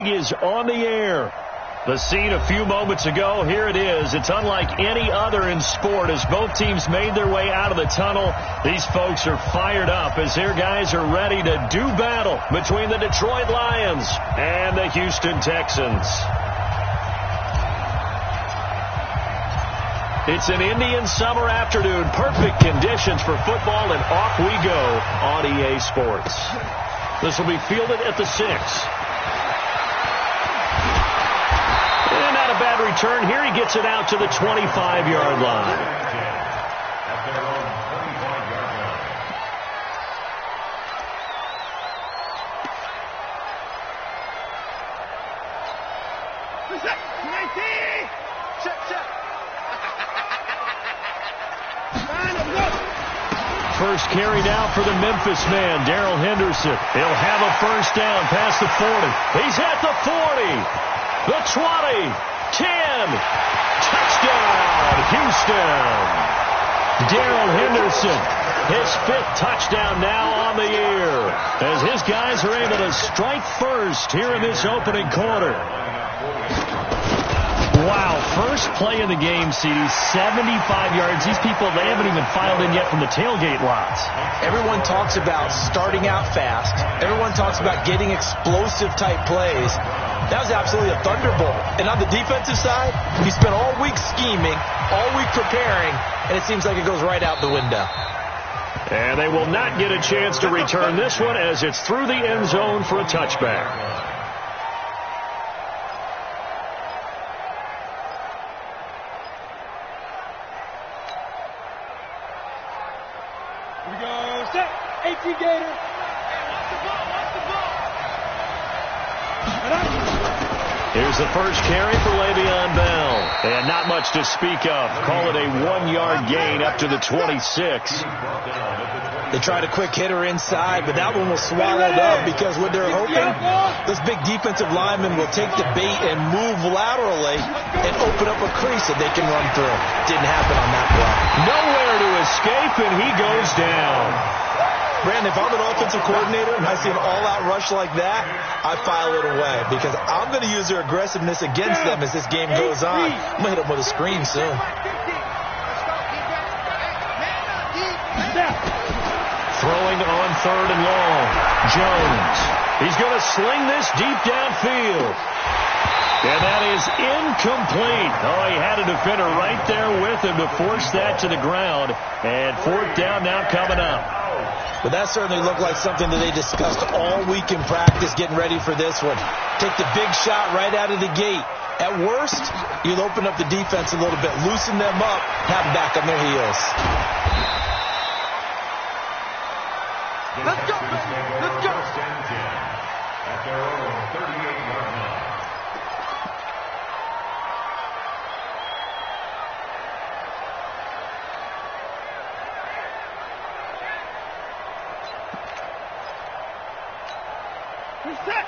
Is on the air. The scene a few moments ago, here it is. It's unlike any other in sport as both teams made their way out of the tunnel. These folks are fired up as their guys are ready to do battle between the Detroit Lions and the Houston Texans. It's an Indian summer afternoon. Perfect conditions for football, and off we go on EA Sports. This will be fielded at the 6. And not a bad return here. He gets it out to the 25-yard line. First carry now for the Memphis man, Darrell Henderson. He'll have a first down past the 40. He's at the 40. The 20, 10, touchdown, Houston. Darrell Henderson, his 5th touchdown now on the year, as his guys are able to strike first here in this opening quarter. Wow, first play of the game, CD, 75 yards. These people, they haven't even filed in yet from the tailgate lots. Everyone talks about starting out fast. Everyone talks about getting explosive-type plays. That was absolutely a thunderbolt. And on the defensive side, he spent all week scheming, all week preparing, and it seems like it goes right out the window. And they will not get a chance to return this one as it's through the end zone for a touchback. Here we go. Set. 18 Gator. Here's the first carry for Le'Veon Bell. And not much to speak of. Call it a 1-yard gain up to the 26. They tried a quick hitter inside, but that one was swallowed up because what they're hoping, this big defensive lineman will take the bait and move laterally and open up a crease that they can run through. Didn't happen on that play. Nowhere to escape, and he goes down. Brandon, if I'm an offensive coordinator and I see an all-out rush like that, I file it away because I'm going to use their aggressiveness against them as this game goes on. I'm going to hit them with a screen soon. Throwing on 3rd and long. Jones. He's going to sling this deep downfield. And that is incomplete. Oh, he had a defender right there with him to force that to the ground. And 4th down now coming up. But that certainly looked like something that they discussed all week in practice getting ready for this one. Take the big shot right out of the gate. At worst, you'll open up the defense a little bit, loosen them up, have them back on their heels. Let's go, baby. Let's go. At their own 38-yard line.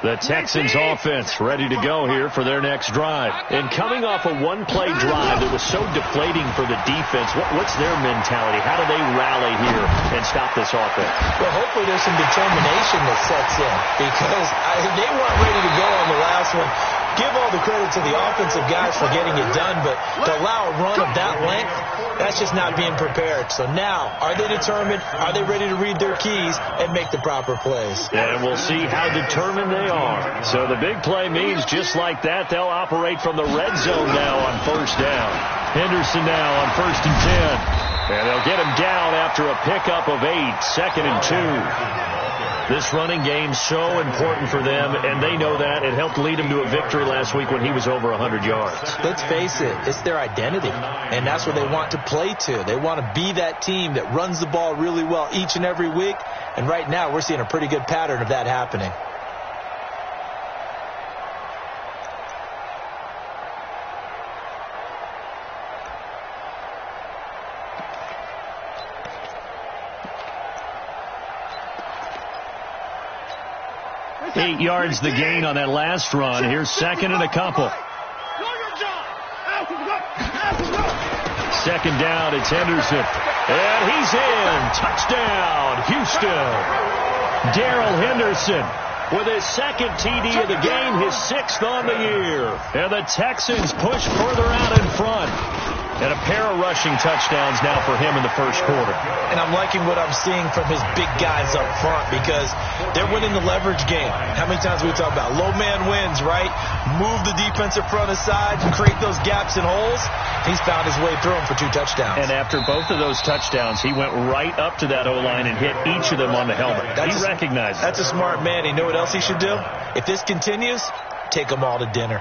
The Texans offense ready to go here for their next drive. And coming off a one-play drive that was so deflating for the defense, what's their mentality? How do they rally here and stop this offense? Well, hopefully there's some determination that sets in because they weren't ready to go on the last one. Give all the credit to the offensive guys for getting it done, but to allow a run of that length, that's just not being prepared. So now, are they determined? Are they ready to read their keys and make the proper plays? And we'll see how determined they are. So the big play means just like that, they'll operate from the red zone now on 1st down. Henderson now on 1st and 10. And they'll get him down after a pickup of 8, 2nd and 2. This running game so important for them, and they know that. It helped lead them to a victory last week when he was over 100 yards. Let's face it, it's their identity, and that's what they want to play to. They want to be that team that runs the ball really well each and every week, and right now we're seeing a pretty good pattern of that happening. Eight yards the gain on that last run. Here's 2nd and a couple. 2nd down, it's Henderson. And he's in. Touchdown, Houston. Darrell Henderson with his second TD of the game, his 6th on the year. And the Texans push further out in front. And a pair of rushing touchdowns now for him in the first quarter. And I'm liking what I'm seeing from his big guys up front because they're winning the leverage game. How many times we talk about low man wins, right? Move the defensive front aside, create those gaps and holes. He's found his way through them for 2 touchdowns. And after both of those touchdowns, he went right up to that O-line and hit each of them on the helmet. He recognized it. That's a smart man. You know what else he should do? If this continues, take them all to dinner.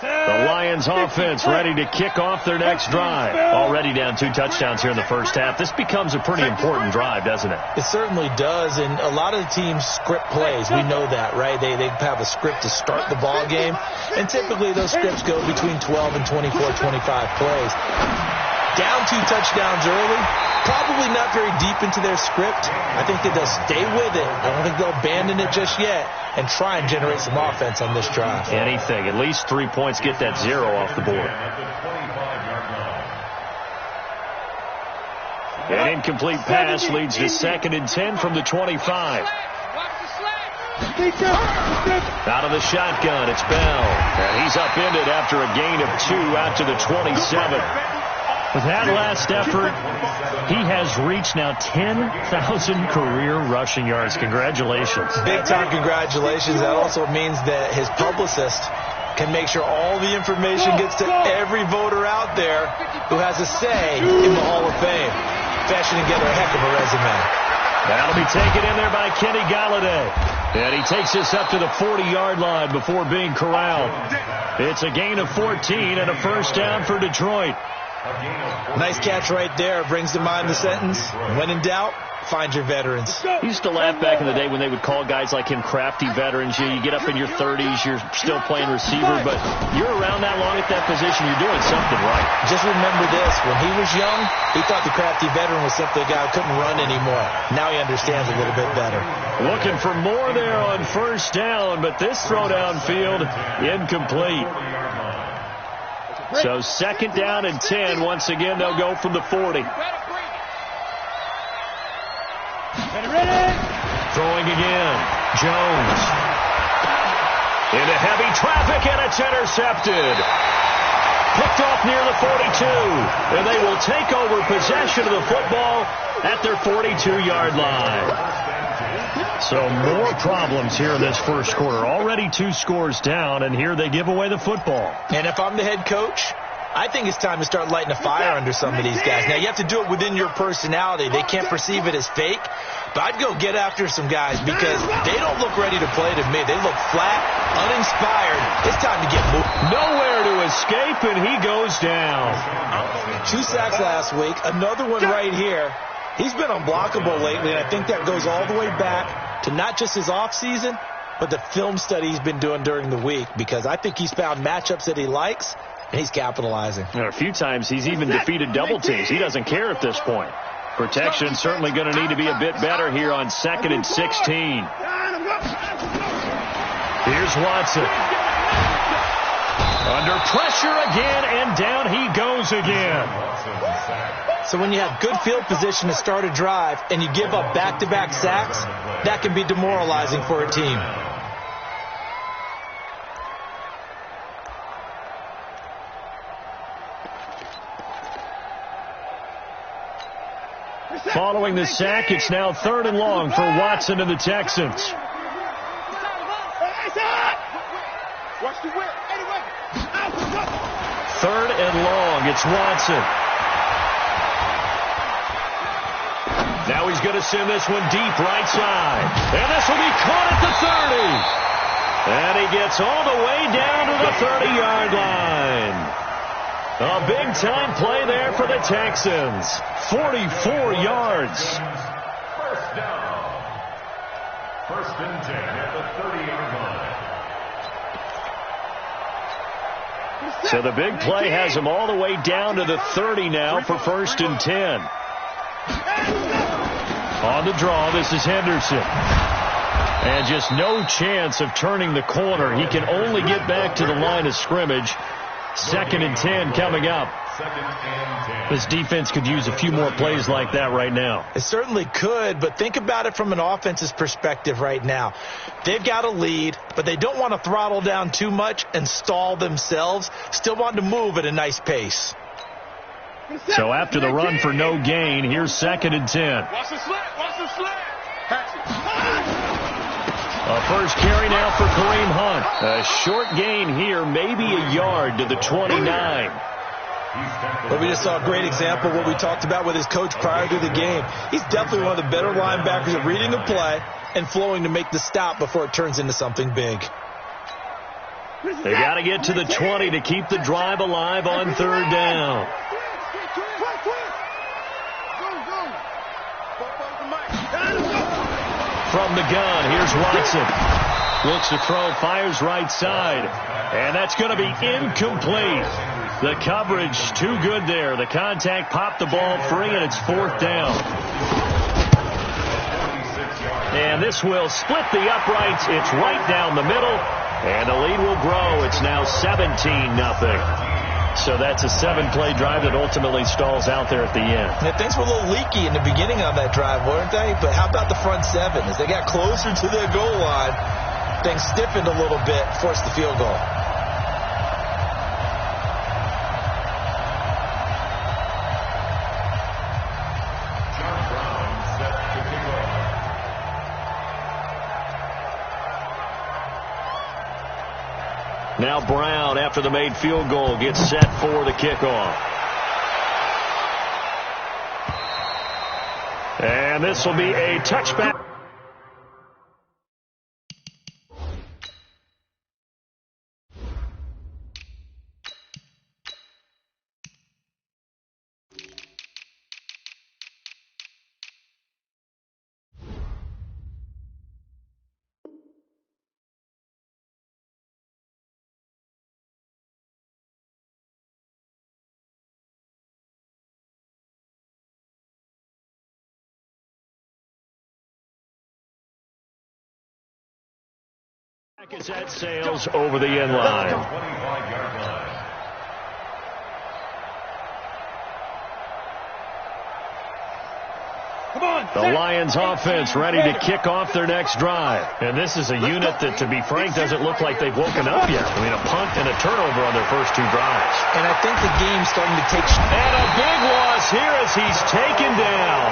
The Lions offense ready to kick off their next drive. Already down 2 touchdowns here in the first half. This becomes a pretty important drive, doesn't it? It certainly does, and a lot of the teams script plays. We know that, right? They have a script to start the ball game, and typically those scripts go between 12 and 24, 25 plays. Down 2 touchdowns early, probably not very deep into their script. I think that they'll stay with it. I don't think they'll abandon it just yet and try and generate some offense on this drive. Anything. At least 3 points, get that 0 off the board. An incomplete pass leads to 2nd and 10 from the 25. Out of the shotgun, it's Bell. And he's upended after a gain of 2 out to the 27. With that last effort, he has reached now 10,000 career rushing yards. Congratulations. Big-time congratulations. That also means that his publicist can make sure all the information gets to every voter out there who has a say in the Hall of Fame. Fashioning together a heck of a resume. That'll be taken in there by Kenny Galladay. And he takes this up to the 40-yard line before being corralled. It's a gain of 14 and a first down for Detroit. Nice catch right there. Brings to mind the sentence, when in doubt, find your veterans. He used to laugh back in the day when they would call guys like him crafty veterans. You get up in your 30s, you're still playing receiver, but you're around that long at that position, you're doing something right. Just remember this. When he was young, he thought the crafty veteran was simply a guy who couldn't run anymore. Now he understands a little bit better. Looking for more there on first down, but this throw downfield, incomplete. So 2nd down and 10. Once again, they'll go from the 40. Throwing again. Jones. Into heavy traffic, and it's intercepted. Picked off near the 42. And they will take over possession of the football at their 42-yard line. So more problems here in this first quarter. Already 2 scores down, and here they give away the football. And if I'm the head coach, I think it's time to start lighting a fire under some of these guys. Now, you have to do it within your personality. They can't perceive it as fake. But I'd go get after some guys because they don't look ready to play to me. They look flat, uninspired. It's time to get moved. Nowhere to escape, and he goes down. 2 sacks last week. Another one right here. He's been unblockable lately, and I think that goes all the way back to not just his offseason, but the film study he's been doing during the week, because I think he's found matchups that he likes, and he's capitalizing. And a few times he's even defeated double teams. He doesn't care at this point. Protection certainly going to need to be a bit better here on 2nd and 16. Here's Watson. Under pressure again, and down he goes again. So when you have good field position to start a drive and you give up back-to-back sacks, that can be demoralizing for a team. Following the sack, it's now 3rd and long for Watson and the Texans. 3rd and long, it's Watson. Now he's going to send this one deep right side. And this will be caught at the 30. And he gets all the way down to the 30-yard line. A big-time play there for the Texans. 44 yards. First down. 1st and 10 at the 30-yard line. So the big play has him all the way down to the 30 now for 1st and 10. On the draw, this is Henderson. And just no chance of turning the corner. He can only get back to the line of scrimmage. 2nd and 10 coming up. This defense could use a few more plays like that right now. It certainly could, but think about it from an offense's perspective right now. They've got a lead, but they don't want to throttle down too much and stall themselves. Still want to move at a nice pace. So after the run for no gain, here's 2nd and 10. Watch the slant. Watch the slant. Pass it. A first carry now for Kareem Hunt. A short gain here, maybe a yard to the 29. Well, we just saw a great example of what we talked about with his coach prior to the game. He's definitely one of the better linebackers at reading the play and flowing to make the stop before it turns into something big. They got to get to the 20 to keep the drive alive on 3rd down. From the gun, here's Watson. Looks to throw, fires right side. And that's going to be incomplete. The coverage too good there. The contact popped the ball free, and it's 4th down. And this will split the uprights. It's right down the middle. And the lead will grow. It's now 17-0. So that's a 7-play drive that ultimately stalls out there at the end. Yeah, things were a little leaky in the beginning of that drive, weren't they? But how about the front 7? As they got closer to the goal line, things stiffened a little bit, forced the field goal. Now Brown, after the made field goal, gets set for the kickoff. And this will be a touchback. It's at Sales over the end line. The Lions offense ready to kick off their next drive. And this is a unit that, to be frank, doesn't look like they've woken up yet. I mean, a punt and a turnover on their first 2 drives. And I think the game's starting to take... And a big loss here as he's taken down.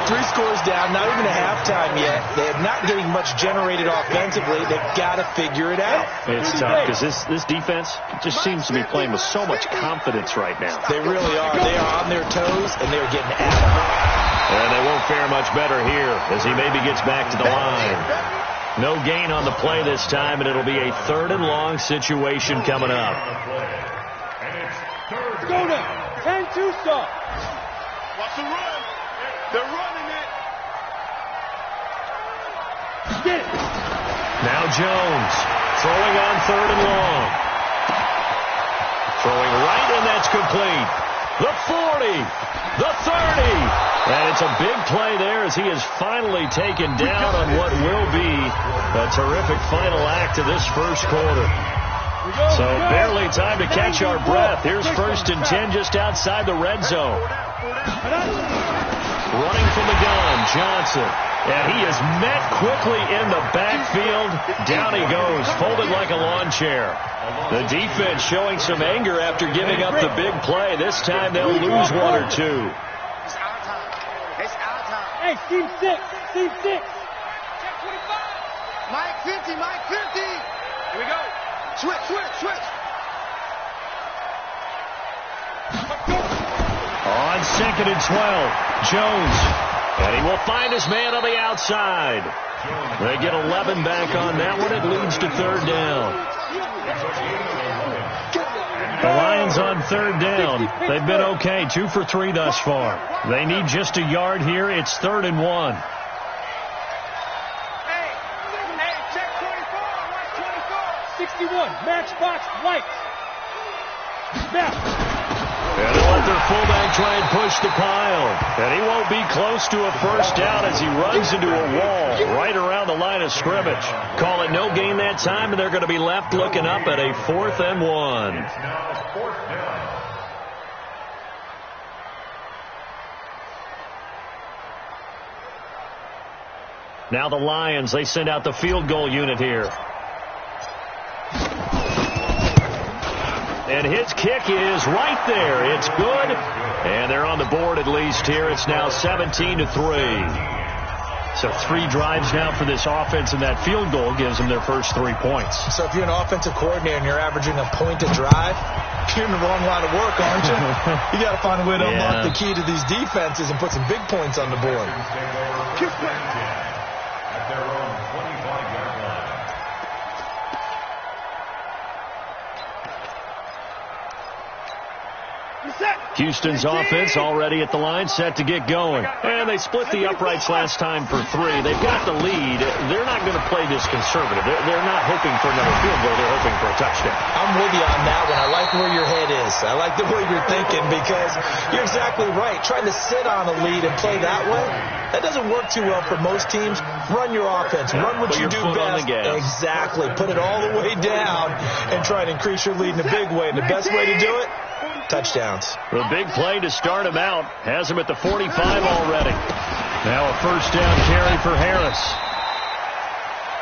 3 scores down, not even a halftime yet. They're not getting much generated offensively. They've got to figure it out. It's tough because this defense just seems to be playing with so much confidence right now. They really are. They are on their toes, and they're getting after it. And they won't fare much better here as he maybe gets back to the line. No gain on the play this time, and it'll be a 3rd and long situation coming up. Go now. 10-2 stop. Watch the run. They're running it. Get it. Now Jones throwing on 3rd and long. Throwing right, and that's complete. The 40, the 30. And it's a big play there as he is finally taken down on what will be a terrific final act of this first quarter. So barely time to catch our breath. Here's 1st and 10 just outside the red zone. Running from the gun, Johnson. And he is met quickly in the backfield. Down he goes, folded like a lawn chair. The defense showing some anger after giving up the big play. This time they'll lose 1 or 2. Hey, team 6. Team 6. Check 25. Mike 50. Mike 50. Here we go. Switch, switch, switch. On 2nd and 12, Jones. And he will find his man on the outside. They get 11 back on that one. It leads to 3rd down. The Lions on 3rd down. They've been okay, 2 for 3 thus far. They need just a yard here. It's 3rd and 1. Hey, check 24. Watch 24. 61. Matchbox white. Snap. And they'll let their fullback try and push the pile. And he won't be close to a first down as he runs into a wall right around the line of scrimmage. Call it no gain that time, and they're going to be left looking up at a 4th and 1. It's now 4th down. Now the Lions, they send out the field goal unit here. And his kick is right there. It's good. And they're on the board at least here. It's now 17-3. So 3 drives now for this offense, and that field goal gives them their first 3 points. So if you're an offensive coordinator and you're averaging a point a drive, you're in the wrong line of work, aren't you? You got to find a way to unlock the key to these defenses and put some big points on the board. At their own 25-yard line. Houston's offense already at the line, set to get going. And they split the uprights last time for 3. They've got the lead. They're not going to play this conservative. They're not hoping for another field goal. They're hoping for a touchdown. I'm with you on that one. I like where your head is. I like the way you're thinking because you're exactly right. Trying to sit on a lead and play that way, that doesn't work too well for most teams. Run your offense. Run what you do best. Exactly. Put it all the way down and try to increase your lead in a big way. And the best way to do it, touchdowns. The big play to start him out has him at the 45 already. Now a first down carry for Harris.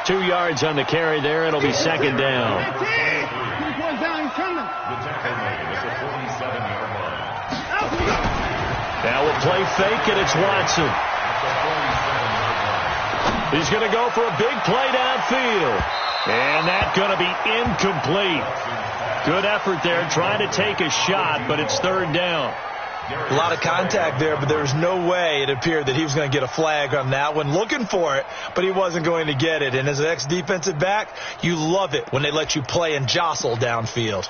2 yards on the carry there. It'll be 2nd down. The tackle made at the 47-yard line. Now a play fake, and it's Watson. He's going to go for a big play downfield. And that's going to be incomplete. Good effort there, trying to take a shot, but it's 3rd down. A lot of contact there, but there was no way it appeared that he was going to get a flag on that one. Looking for it, but he wasn't going to get it. And as an ex-defensive back, you love it when they let you play and jostle downfield.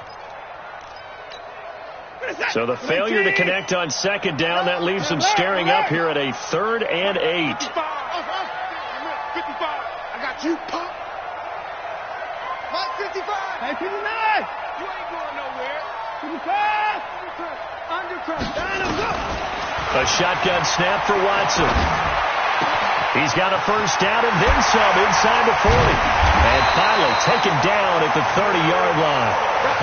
So the failure to connect on 2nd down, that leaves them staring up here at a 3rd and 8. 55. I got you, pop. Mike 55. Hey, 59. You ain't going nowhere. 55. A shotgun snap for Watson. He's got a first down and then some inside the 40. And finally taken down at the 30-yard line.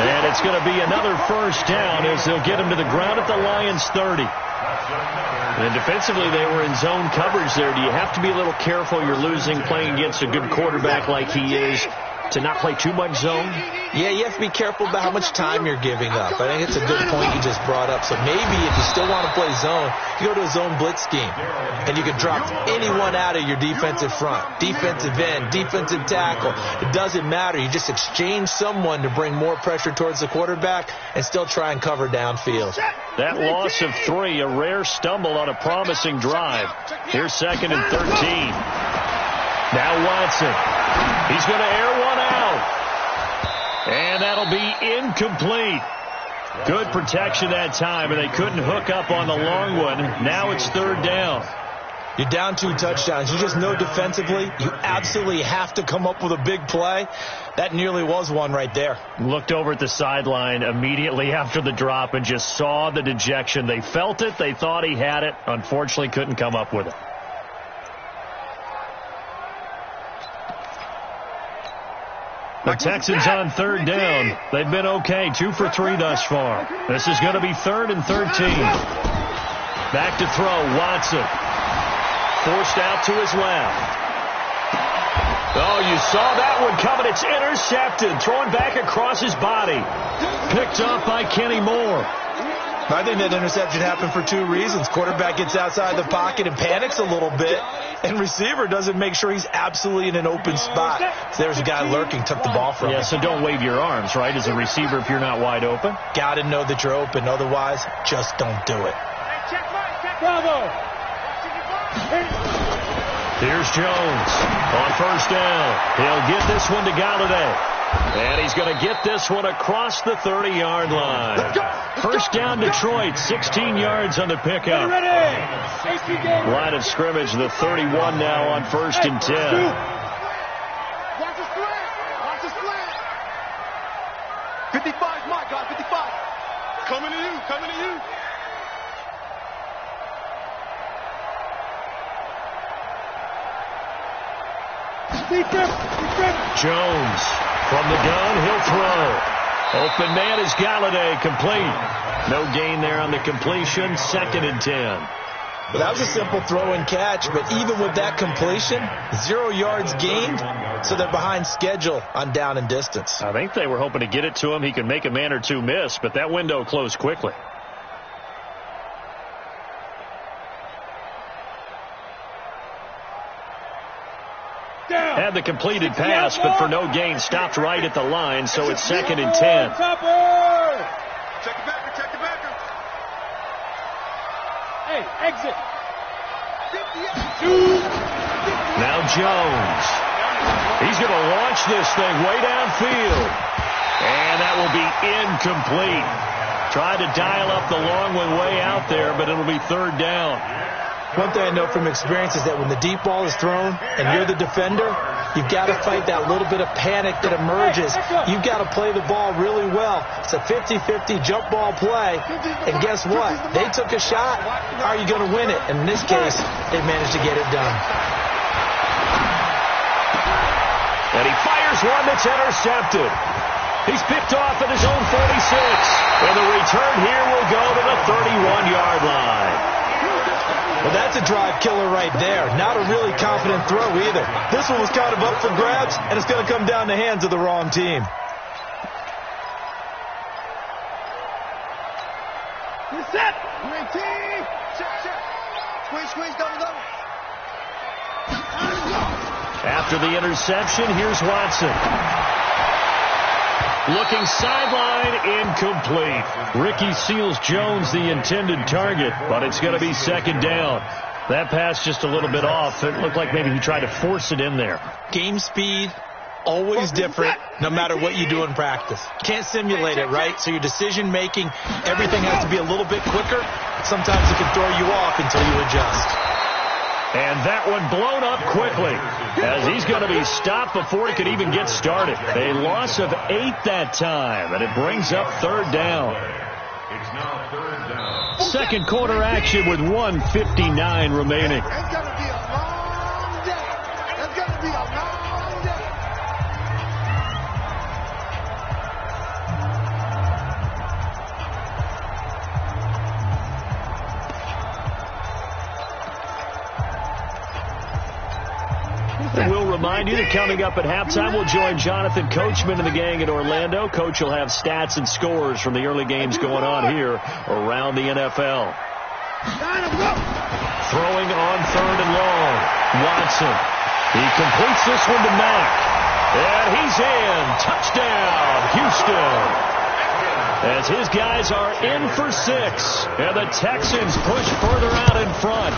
And it's going to be another first down as they'll get him to the ground at the Lions' 30. And defensively, they were in zone coverage there. Do you have to be a little careful? You're losing playing against a good quarterback like he is to not play too much zone? Yeah, you have to be careful about how much time you're giving up. I think it's a good point you just brought up. So maybe if you still want to play zone, you go to a zone blitz scheme. And you can drop anyone out of your defensive front. Defensive end, defensive tackle. It doesn't matter. You just exchange someone to bring more pressure towards the quarterback and still try and cover downfield. That loss of 3, a rare stumble on a promising drive. Here's 2nd and 13. Now Watson. He's going to air one out. And that'll be incomplete. Good protection that time, and they couldn't hook up on the long one. Now it's 3rd down. You're down 2 touchdowns. You just know defensively you absolutely have to come up with a big play. That nearly was one right there. Looked over at the sideline immediately after the drop and just saw the dejection. They felt it. They thought he had it. Unfortunately, couldn't come up with it. The Texans on 3rd down. They've been okay. 2 for 3 thus far. This is going to be 3rd and 13. Back to throw. Watson. Forced out to his left. Oh, you saw that one coming. It's intercepted. Thrown back across his body. Picked up by Kenny Moore. I think that interception happened for 2 reasons. Quarterback gets outside the pocket and panics a little bit. And receiver doesn't make sure he's absolutely in an open spot. So there's a guy lurking, took the ball from him. Yeah, so don't wave your arms, right, as a receiver if you're not wide open. Got to know that you're open. Otherwise, just don't do it. Here's Jones on 1st down. He'll get this one to Galladay. And he's going to get this one across the 30-yard line. 1st down Detroit, 16 yards on the pickup. Line of scrimmage, the 31 now on 1st and 10. Watch the split. Watch the split. 55, my God, 55. Coming to you. coming to you. Jones from the gun, he'll throw. Open man is Galladay, complete. No gain there on the completion, 2nd and 10. Well, that was a simple throw and catch, but even with that completion, 0 yards gained, so they're behind schedule on down and distance. I think they were hoping to get it to him. He could make a man or two miss, but that window closed quickly. Had the completed pass, but for no gain, stopped right at the line, so it's 2nd and 10. Check it back, check it back. Hey, exit. Now Jones. He's going to launch this thing way downfield. And that will be incomplete. Tried to dial up the long one way out there, but it'll be 3rd down. One thing I know from experience is that when the deep ball is thrown and you're the defender, you've got to fight that little bit of panic that emerges. You've got to play the ball really well. It's a 50-50 jump ball play. And guess what? They took a shot. How are you going to win it? And in this case, they managed to get it done. And he fires one that's intercepted. He's picked off at his own 46. And the return here will go to the 31-yard line. Well, that's a drive killer right there. Not a really confident throw either. This one was kind of up for grabs, and it's going to come down the hands of the wrong team. Set. Check. Squeeze, double. After the interception, here's Watson. Looking sideline, incomplete. Ricky Seals-Jones, the intended target, but it's going to be 2nd down. That pass just a little bit off. It looked like maybe he tried to force it in there. Game speed, always different, no matter what you do in practice. Can't simulate it, right? So your decision-making, everything has to be a little bit quicker. Sometimes it can throw you off until you adjust. And that one blown up quickly as he's going to be stopped before he could even get started. A loss of 8 that time, and it brings up 3rd down. It's now 3rd down. Second quarter action with 1:59 remaining. It's going to be a long day. It's going to be a long day. We'll remind you that coming up at halftime, we'll join Jonathan Coachman and the gang in Orlando. Coach will have stats and scores from the early games going on here around the NFL. Throwing on 3rd and long. Watson. He completes this one to Mack. And he's in. Touchdown, Houston. As his guys are in for 6. And the Texans push further out in front.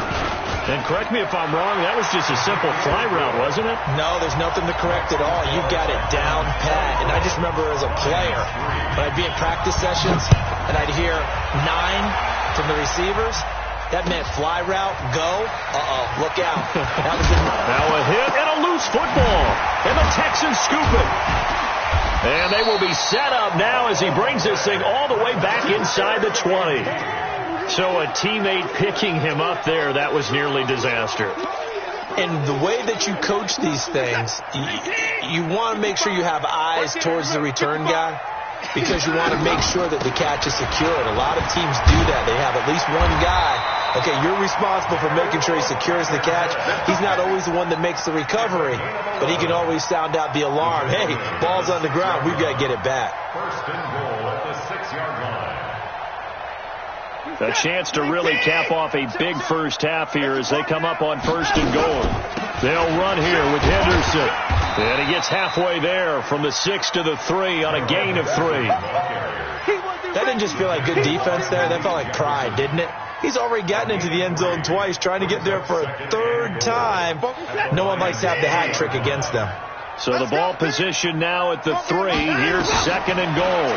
And correct me if I'm wrong, that was just a simple fly route, wasn't it? No, there's nothing to correct at all. You got it down pat. And I just remember as a player, when I'd be at practice sessions and I'd hear 9 from the receivers, that meant fly route, go. Look out. That was now a hit and a loose football. And the Texans scoop it. And they will be set up now as he brings this thing all the way back inside the 20. So a teammate picking him up there, that was nearly disaster. And the way that you coach these things, you want to make sure you have eyes towards the return guy because you want to make sure that the catch is secured. A lot of teams do that. They have at least one guy. Okay, you're responsible for making sure he secures the catch. He's not always the one that makes the recovery, but he can always sound out the alarm. Hey, ball's on the ground. We've got to get it back. 1st and goal at the 6-yard line. A chance to really cap off a big first half here as they come up on 1st and goal. They'll run here with Henderson. And he gets halfway there from the 6 to the 3 on a gain of 3. That didn't just feel like good defense there. That felt like pride, didn't it? He's already gotten into the end zone twice, trying to get there for a 3rd time. No one likes to have the hat trick against them. So the ball position now at the 3. Here's 2nd and goal.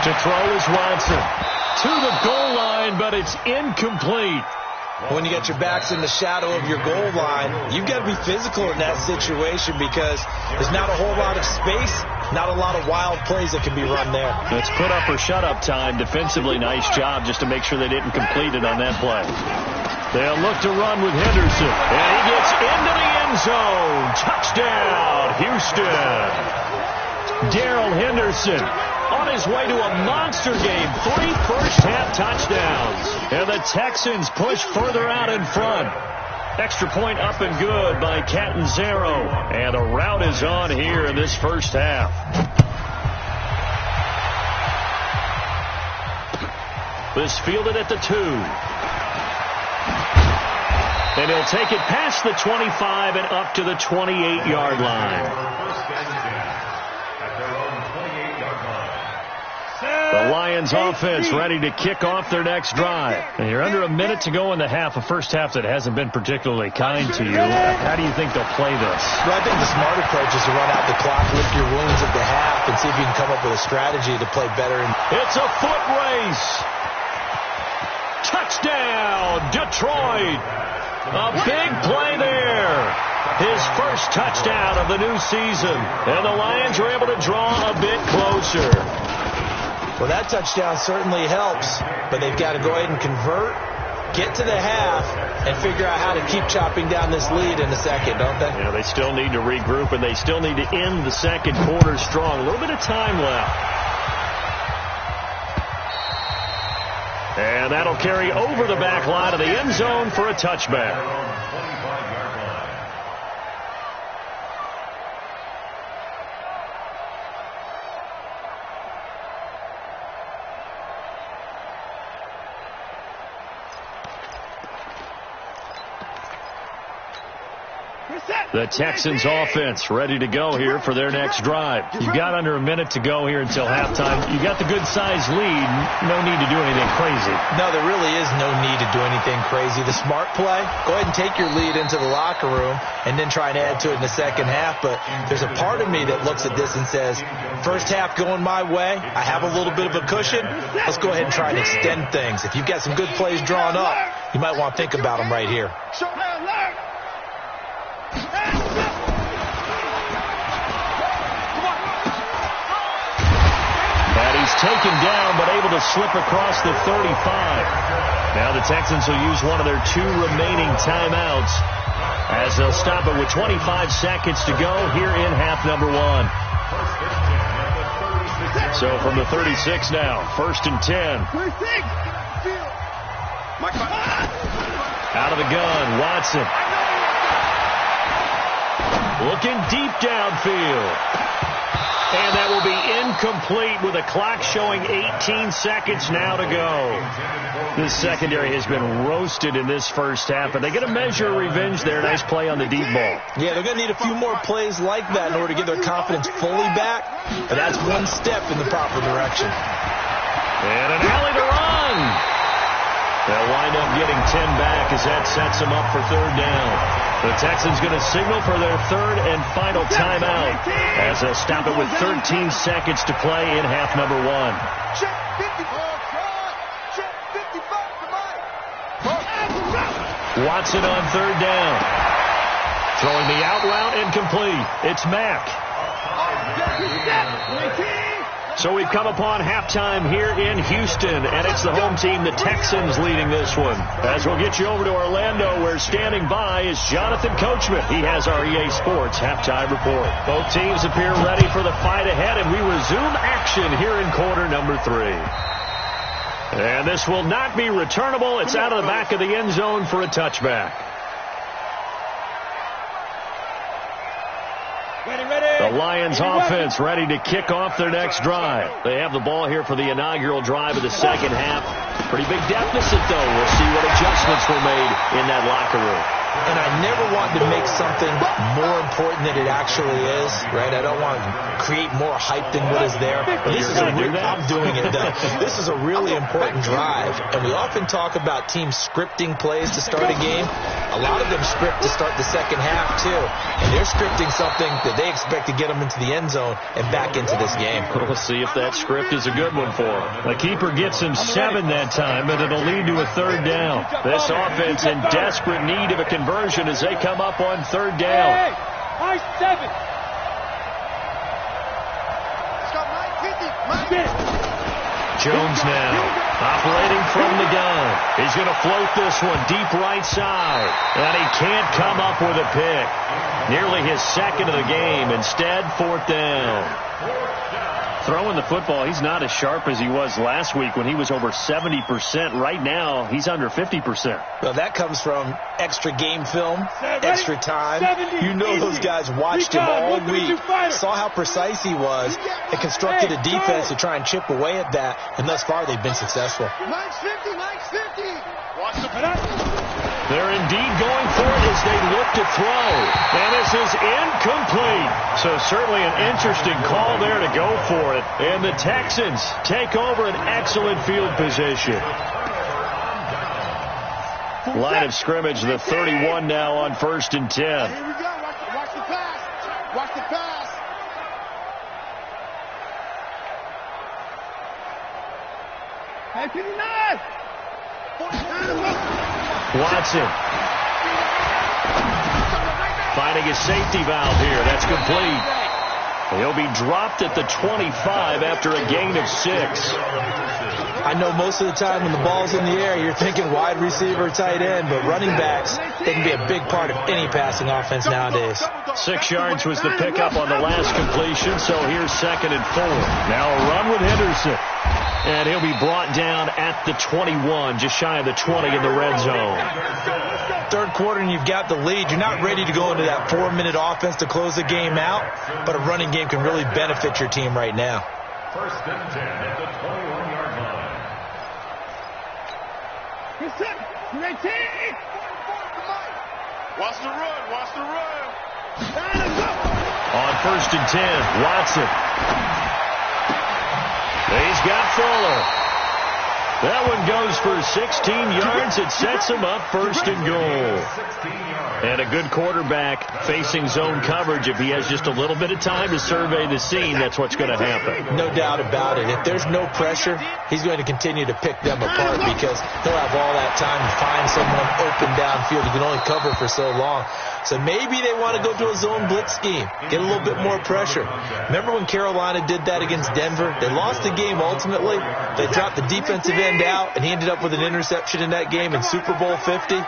To throw is Watson. To the goal line, but it's incomplete. When you get your backs in the shadow of your goal line, you've got to be physical in that situation because there's not a whole lot of space, not a lot of wild plays that can be run there. It's put up or shut up time. Defensively, nice job just to make sure they didn't complete it on that play. They'll look to run with Henderson. And he gets into the end zone. Touchdown, Houston. Darrell Henderson on his way to a monster game. 3 first-half touchdowns. And the Texans push further out in front. Extra point up and good by Catanzaro. And a rout is on here in this first half. This fielded at the 2. And he'll take it past the 25 and up to the 28-yard line. The Lions offense ready to kick off their next drive. And you're under a minute to go in the half, a first half that hasn't been particularly kind to you. How do you think they'll play this? Well, I think the smart approach is to run out the clock, lick your wounds at the half, and see if you can come up with a strategy to play better. It's a foot race. Touchdown, Detroit. A big play there. His first touchdown of the new season. And the Lions are able to draw a bit closer. Well, that touchdown certainly helps, but they've got to go ahead and convert, get to the half, and figure out how to keep chopping down this lead in the second, don't they? Yeah, they still need to regroup, and they still need to end the second quarter strong. A little bit of time left. And that'll carry over the back line of the end zone for a touchback. The Texans offense ready to go here for their next drive. You've got under a minute to go here until halftime. You've got the good-sized lead. No need to do anything crazy. No, there really is no need to do anything crazy. The smart play, go ahead and take your lead into the locker room and then try and add to it in the second half. But there's a part of me that looks at this and says, first half going my way, I have a little bit of a cushion. Let's go ahead and try and extend things. If you've got some good plays drawn up, you might want to think about them right here. He's taken down, but able to slip across the 35. Now the Texans will use one of their 2 remaining timeouts as they'll stop it with 25 seconds to go here in half number 1. So from the 36 now, 1st and 10. Out of the gun, Watson. Looking deep downfield. And that will be incomplete with a clock showing 18 seconds now to go. This secondary has been roasted in this first half, but they get a measure of revenge there. Nice play on the deep ball. Yeah, they're going to need a few more plays like that in order to get their confidence fully back, but that's one step in the proper direction. And an alley to run. They'll wind up getting 10 back as that sets them up for 3rd down. The Texans going to signal for their 3rd and final timeout as they'll stop it with 13 seconds to play in half number 1. Watson on 3rd down. Throwing the out route incomplete. It's Mack. So we've come upon halftime here in Houston, and it's the home team, the Texans, leading this one. As we'll get you over to Orlando, where standing by is Jonathan Coachman. He has our EA Sports halftime report. Both teams appear ready for the fight ahead, and we resume action here in quarter number 3. And this will not be returnable. It's out of the back of the end zone for a touchback. The Lions offense ready to kick off their next drive. They have the ball here for the inaugural drive of the second half. Pretty big deficit, though. We'll see what adjustments were made in that locker room. and I never want to make something more important than it actually is, right? I don't want to create more hype than what is there. But this is I'm doing it. This is a really important drive, and we often talk about teams scripting plays to start a game. A lot of them script to start the second half, too, and they're scripting something that they expect to get them into the end zone and back into this game. We'll see if that script is a good one for him. The keeper gets him 7 that time, but it'll lead to a third down. This offense in desperate need of a conversion as they come up on third down. Hey, high 7. Jones now operating from the gun. He's going to float this one deep right side, and he can't come up with a pick. Nearly his second of the game. Instead, fourth down. Throwing the football, he's not as sharp as he was last week when he was over 70%. Right now, he's under 50%. Well, that comes from extra game film, extra time. You know those guys watched him all week, saw how precise he was, and constructed a defense to try and chip away at that, and thus far they've been successful. Mike's 50, Mike's 50. Watch the They're indeed going for it as they look to throw. And this is incomplete. So certainly an interesting call there to go for it. And the Texans take over an excellent field position. Line of scrimmage, the 31 now on 1st and 10. Here we go. Watch the pass. Watch the pass. Hey, 59. Watson finding his safety valve here. That's complete. He'll be dropped at the 25 after a gain of 6. I know most of the time when the ball's in the air, you're thinking wide receiver, tight end, but running backs, they can be a big part of any passing offense nowadays. 6 yards was the pickup on the last completion, so here's 2nd and 4. Now a run with Henderson. And he'll be brought down at the 21, just shy of the 20 in the red zone. Third quarter and you've got the lead. You're not ready to go into that 4-minute offense to close the game out, but a running game can really benefit your team right now. 1st and 10 at the 21-yard line. Watch the run. Watch the run. On 1st and 10, Watson. He's got Fuller. That one goes for 16 yards. It sets him up 1st and goal. And a good quarterback facing zone coverage. If he has just a little bit of time to survey the scene, that's what's going to happen. No doubt about it. If there's no pressure, he's going to continue to pick them apart because he'll have all that time to find someone open downfield. He can only cover for so long. So maybe they want to go to a zone blitz scheme, get a little bit more pressure. Remember when Carolina did that against Denver? They lost the game ultimately. They dropped the defensive end out, and he ended up with an interception in that game in Super Bowl 50.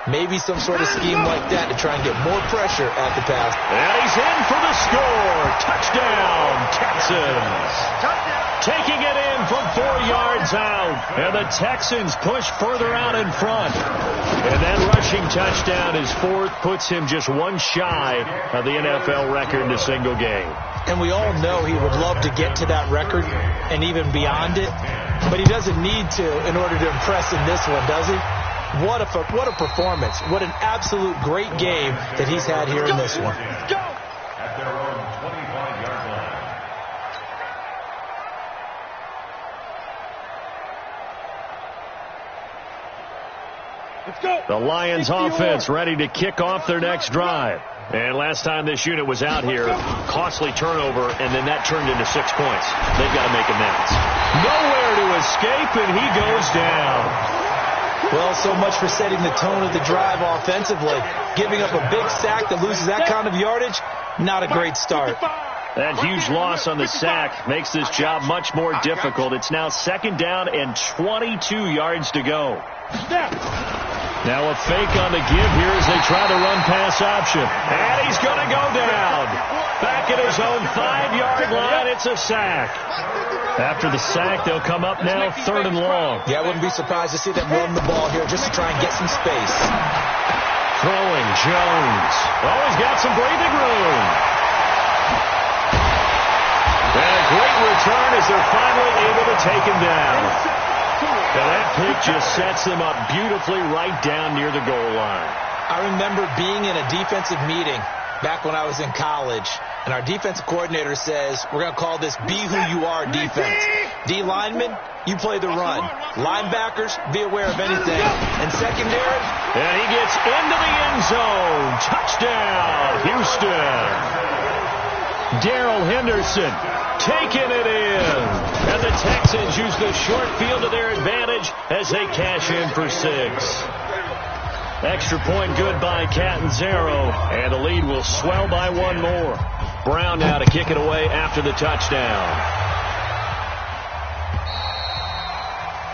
Maybe some sort of scheme like that to try and get more pressure at the pass. And he's in for the score. Touchdown, Texans. Taking it in from 4 yards out. And the Texans push further out in front. And that rushing touchdown, his 4th, puts him just 1 shy of the NFL record in a single game. And we all know he would love to get to that record and even beyond it. But he doesn't need to in order to impress in this one, does he? What a performance. What an absolute great game that he's had here in this one. At their own 25-yard line. Let's go. The Lions offense ready to kick off their next drive. And last time this unit was out here, costly turnover, and then that turned into 6 points. They've got to make amends. Nowhere to escape, and he goes down. Well, so much for setting the tone of the drive offensively. Giving up a big sack that loses that kind of yardage, not a great start. That huge loss on the sack makes this job much more difficult. It's now 2nd down and 22 yards to go. Now a fake on the give here as they try to run pass option. And he's going to go down. Back at his own 5-yard line, it's a sack. After the sack, they'll come up now 3rd and long. Yeah, I wouldn't be surprised to see them run the ball here just to try and get some space. Throwing Jones. Oh, he's got some breathing room. And a great return as they're finally able to take him down. And that pick just sets them up beautifully right down near the goal line. I remember being in a defensive meeting back when I was in college, and our defensive coordinator says, we're going to call this be who you are defense. D linemen, you play the run. Linebackers, be aware of anything. And secondary. And he gets into the end zone. Touchdown, Houston. Darrell Henderson taking it in. And the Texans use the short field to their advantage as they cash in for 6. Extra point good by Catanzaro, and the lead will swell by 1 more. Brown now to kick it away after the touchdown.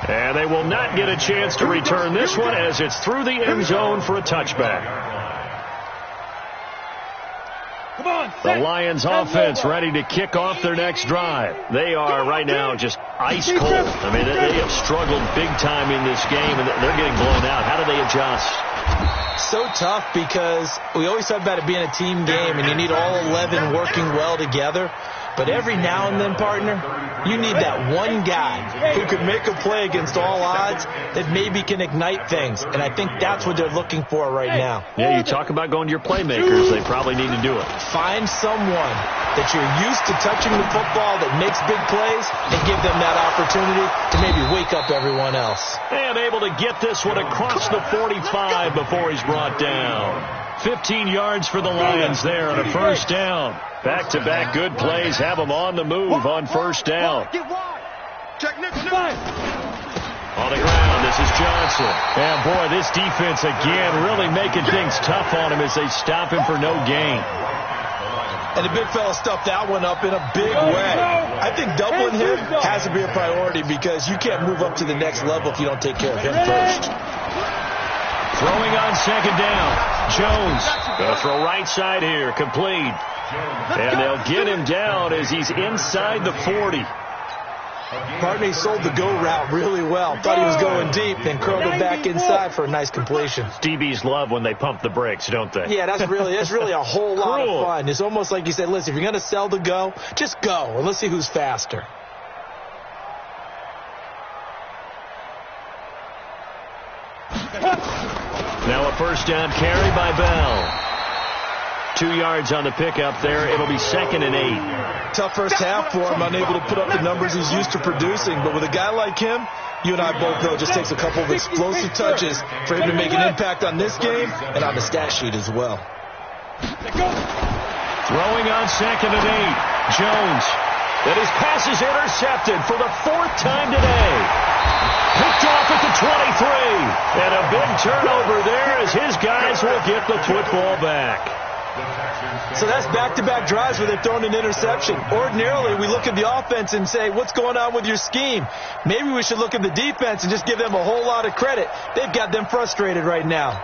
And they will not get a chance to return this one as it's through the end zone for a touchback. The Lions offense ready to kick off their next drive. They are right now just ice cold. I mean, they have struggled big time in this game, and they're getting blown out. How do they adjust? So tough because we always talk about it being a team game, and you need all 11 working well together. But every now and then, partner, you need that one guy who can make a play against all odds that maybe can ignite things. And I think that's what they're looking for right now. Yeah, you talk about going to your playmakers. They probably need to do it. Find someone that you're used to touching the football that makes big plays and give them that opportunity to maybe wake up everyone else. And able to get this one across the 45 before he's brought down. 15 yards for the Lions there on a first down. Back-to-back good plays have them on the move on first down. Get wide. Check next. On the ground, this is Johnson. And, boy, this defense again really making things tough on him as they stop him for no gain. And the big fella stuffed that one up in a big way. I think doubling him has to be a priority because you can't move up to the next level if you don't take care of him first. Throwing on second down. Jones going to throw right side here. Complete. And they'll get him down as he's inside the 40. Partner sold the go route really well. Thought he was going deep, then curled it back inside for a nice completion. DBs love when they pump the brakes, don't they? Yeah, that's really a whole lot of fun. It's almost like you said, listen, if you're going to sell the go, just go, and let's see who's faster. Now a first down carry by Bell. 2 yards on the pickup there. It'll be 2nd and 8. Tough first half for him, unable to put up the numbers he's used to producing. But with a guy like him, you and I both know it just takes a couple of explosive touches for him to make an impact on this game and on the stat sheet as well. Throwing on 2nd and 8. Jones. And his pass is intercepted for the 4th time today. Picked off at the 23. And a big turnover there as his guys will get the football back. So that's back-to-back drives where they've thrown an interception. Ordinarily, we look at the offense and say, what's going on with your scheme? Maybe we should look at the defense and just give them a whole lot of credit. They've got them frustrated right now.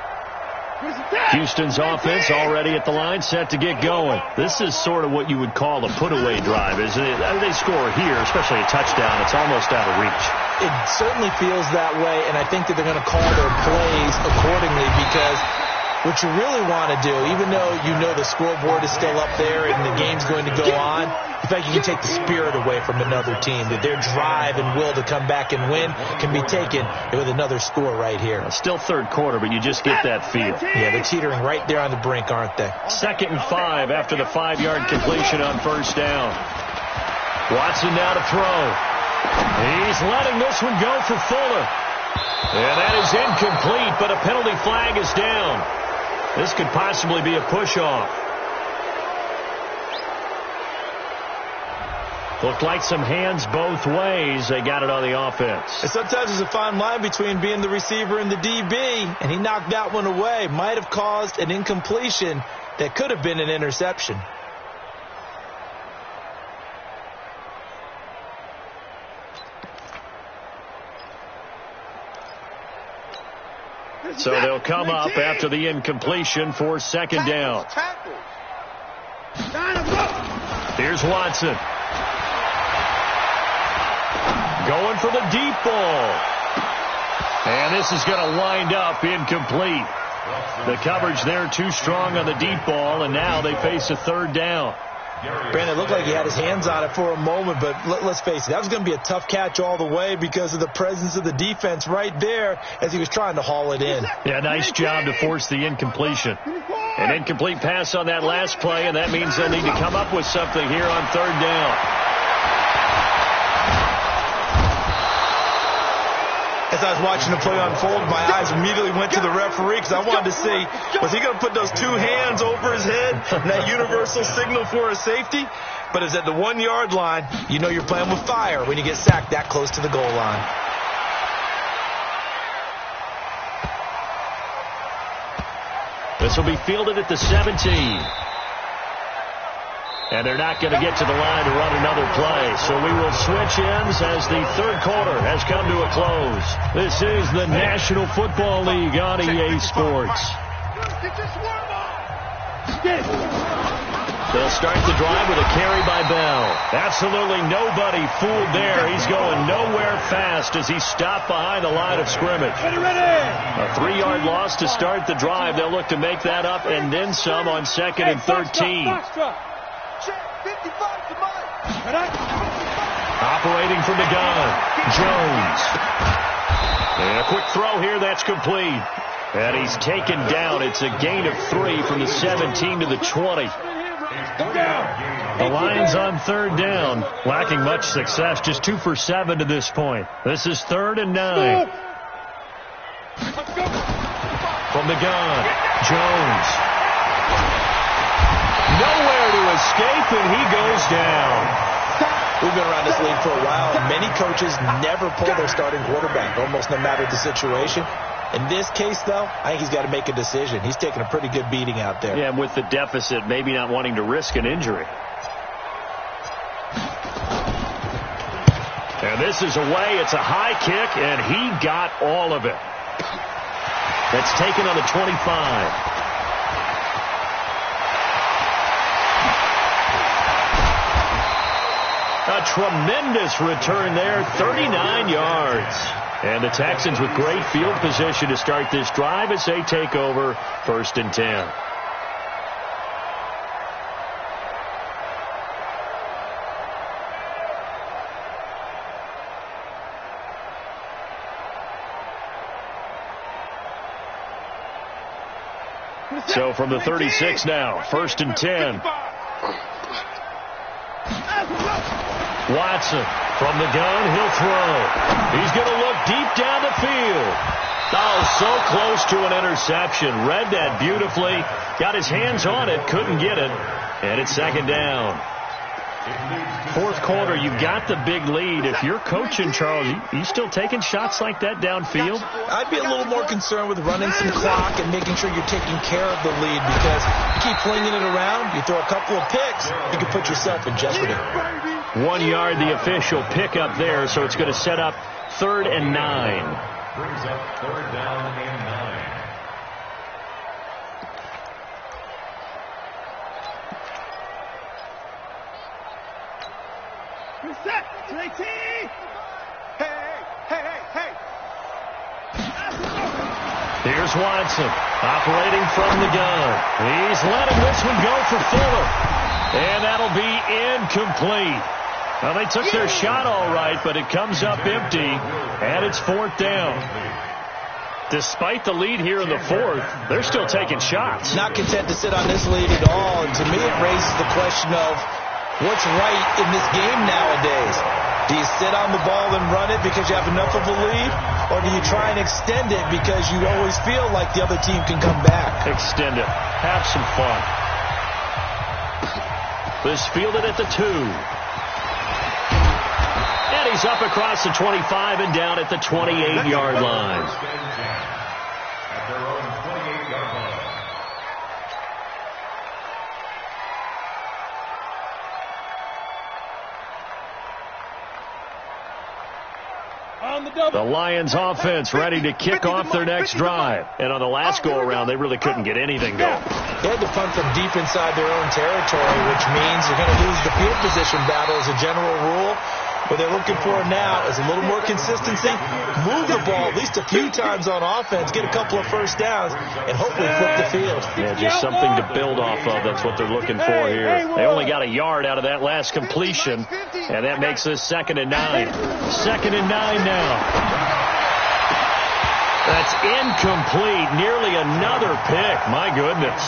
Houston's offense already at the line, set to get going. This is sort of what you would call a put-away drive, isn't it? They score here, especially a touchdown. It's almost out of reach. It certainly feels that way, and I think that they're going to call their plays accordingly because what you really want to do, even though you know the scoreboard is still up there and the game's going to go on, in fact, you can take the spirit away from another team. That their drive and will to come back and win can be taken with another score right here. Still third quarter, but you just get that feel. Yeah, they're teetering right there on the brink, aren't they? 2nd and 5 after the 5-yard completion on first down. Watson now to throw. He's letting this one go for Fuller. And that is incomplete, but a penalty flag is down. This could possibly be a push-off. Looked like some hands both ways. They got it on the offense. And sometimes there's a fine line between being the receiver and the DB, and he knocked that one away. Might have caused an incompletion that could have been an interception. So they'll come up after the incompletion for 2nd down. Here's Watson. Going for the deep ball. And this is going to wind up incomplete. The coverage there too strong on the deep ball, and now they face a 3rd down. Brandon, it looked like he had his hands on it for a moment, but let's face it, that was going to be a tough catch all the way because of the presence of the defense right there as he was trying to haul it in. Yeah, nice job to force the incompletion. An incomplete pass on that last play, and that means they'll need to come up with something here on third down. As I was watching the play unfold, my eyes immediately went to the referee because I wanted to see, was he going to put those two hands over his head and that universal signal for a safety? But it's at the 1 yard line. You know you're playing with fire when you get sacked that close to the goal line. This will be fielded at the 17. And they're not going to get to the line to run another play. So we will switch ends as the third quarter has come to a close. This is the National Football League on EA Sports. They'll start the drive with a carry by Bell. Absolutely nobody fooled there. He's going nowhere fast as he's stopped behind the line of scrimmage. A 3-yard loss to start the drive. They'll look to make that up and then some on 2nd and 13. Operating from the gun, Jones. And a quick throw here, that's complete. And he's taken down. It's a gain of 3 from the 17 to the 20. The Lions on third down, lacking much success, just 2 for 7 to this point. This is 3rd and 9. From the gun, Jones. Nowhere to escape, and he goes down. We've been around this league for a while, and many coaches never pull their starting quarterback, almost no matter the situation. In this case, though, I think he's got to make a decision. He's taking a pretty good beating out there. Yeah, and with the deficit, maybe not wanting to risk an injury. And this is away. It's a high kick, and he got all of it. That's taken on the 25. A tremendous return there, 39 yards. And the Texans with great field position to start this drive as they take over 1st and 10. So from the 36 now, 1st and 10. Watson from the gun, he'll throw. He's going to look deep down the field. Oh, so close to an interception. Read that beautifully. Got his hands on it, couldn't get it. And it's 2nd down. 4th quarter, you got the big lead. If you're coaching, Charles, you still taking shots like that downfield? I'd be a little more concerned with running some clock and making sure you're taking care of the lead, because you keep flinging it around, you throw a couple of picks, you can put yourself in jeopardy. 1 yard, the official pickup there, so it's going to set up 3rd and 9. Brings up 3rd down and 9. Set, JT! Hey! Here's Watson, operating from the gun. He's letting this one go for Fuller. And that'll be incomplete. Well, they took their shot all right, but it comes up empty, and it's 4th down. Despite the lead here in the 4th, they're still taking shots. Not content to sit on this lead at all, and to me it raises the question of what's right in this game nowadays. Do you sit on the ball and run it because you have enough of a lead, or do you try and extend it because you always feel like the other team can come back? Extend it. Have some fun. This fielded at the 2. And he's up across the 25 and down at the 28-yard line. At their own 28-yard line. The Lions offense ready to kick off their next drive. And on the last go-around, they really couldn't get anything going. They had to punt from deep inside their own territory, which means you're going to lose the field position battle as a general rule. What they're looking for now is a little more consistency, move the ball at least a few times on offense, get a couple of first downs, and hopefully flip the field. Yeah, just something to build off of. That's what they're looking for here. They only got a yard out of that last completion, and that makes this 2nd and 9. 2nd and 9 now. That's incomplete. Nearly another pick. My goodness.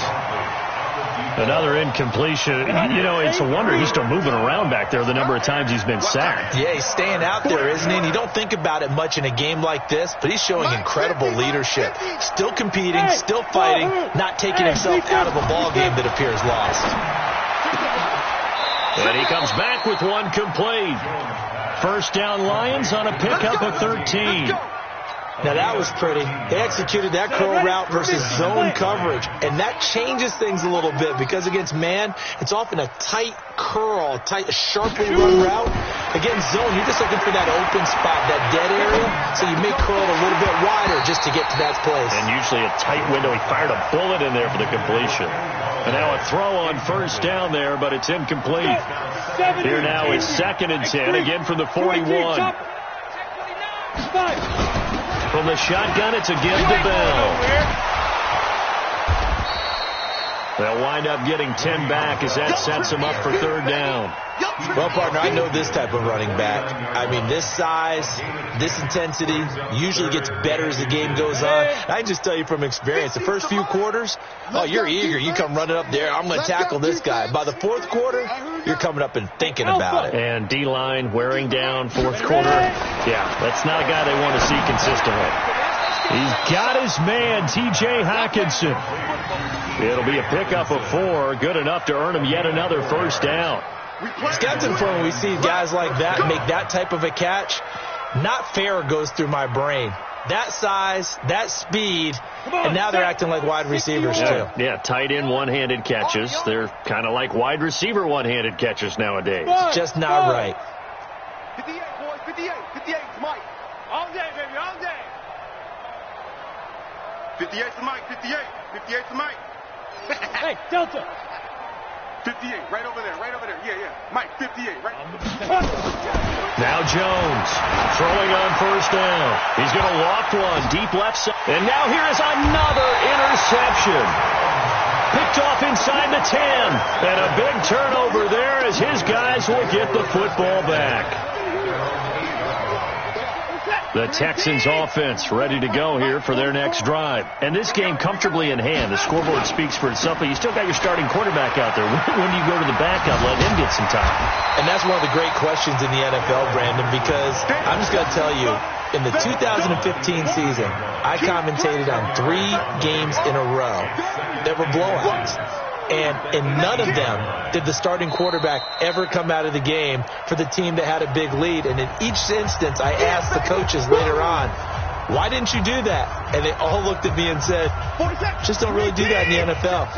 Another incompletion. You know, it's a wonder he's still moving around back there the number of times he's been sacked. Yeah, he's staying out there, isn't he? And you don't think about it much in a game like this, but he's showing incredible leadership. Still competing, still fighting, not taking himself out of a ball game that appears lost. And he comes back with one complete. First down Lions on a pickup of 13. Now, that was pretty. They executed that curl route versus zone coverage, and that changes things a little bit because against man, it's often a tight curl, sharply run route. Against zone, you're just looking for that open spot, that dead area, so you may curl it a little bit wider just to get to that place. And usually a tight window. He fired a bullet in there for the completion. And now a throw on first down there, but it's incomplete. Here now is 2nd and 10, again from the 41. From the shotgun, it's a give to Bell. They'll wind up getting 10 back as that sets them up for 3rd down. Well, partner, I know this type of running back. I mean, this size, this intensity usually gets better as the game goes on. I can just tell you from experience, the first few quarters, oh, you're eager. You come running up there, I'm going to tackle this guy. By the 4th quarter, you're coming up and thinking about it. And D-line wearing down 4th quarter. Yeah, that's not a guy they want to see consistently. He's got his man, T.J. Hockenson. It'll be a pickup of 4, good enough to earn him yet another first down. It's got some fun when we see guys like that make that type of a catch. Not fair goes through my brain. That size, that speed, and now they're acting like wide receivers too. Yeah, tight end one-handed catches. They're kind of like wide receiver one-handed catches nowadays. Just not right. 58, boys, 58, 58 to Mike. All day, baby, all day. 58 to Mike, 58, 58 to Mike. Hey, Delta. 58, right over there, yeah. Mike, 58, right. Now Jones throwing on first down. He's going to loft one deep left side. And now here is another interception. Picked off inside the 10. And a big turnover there as his guys will get the football back. The Texans offense ready to go here for their next drive. And this game comfortably in hand. The scoreboard speaks for itself, but you still got your starting quarterback out there. When do you go to the backup, let him get some time? And that's one of the great questions in the NFL, Brandon, because I'm just going to tell you, in the 2015 season, I commentated on 3 games in a row that were blowouts. And in none of them did the starting quarterback ever come out of the game for the team that had a big lead. And in each instance, I asked the coaches later on, why didn't you do that? And they all looked at me and said, just don't really do that in the NFL.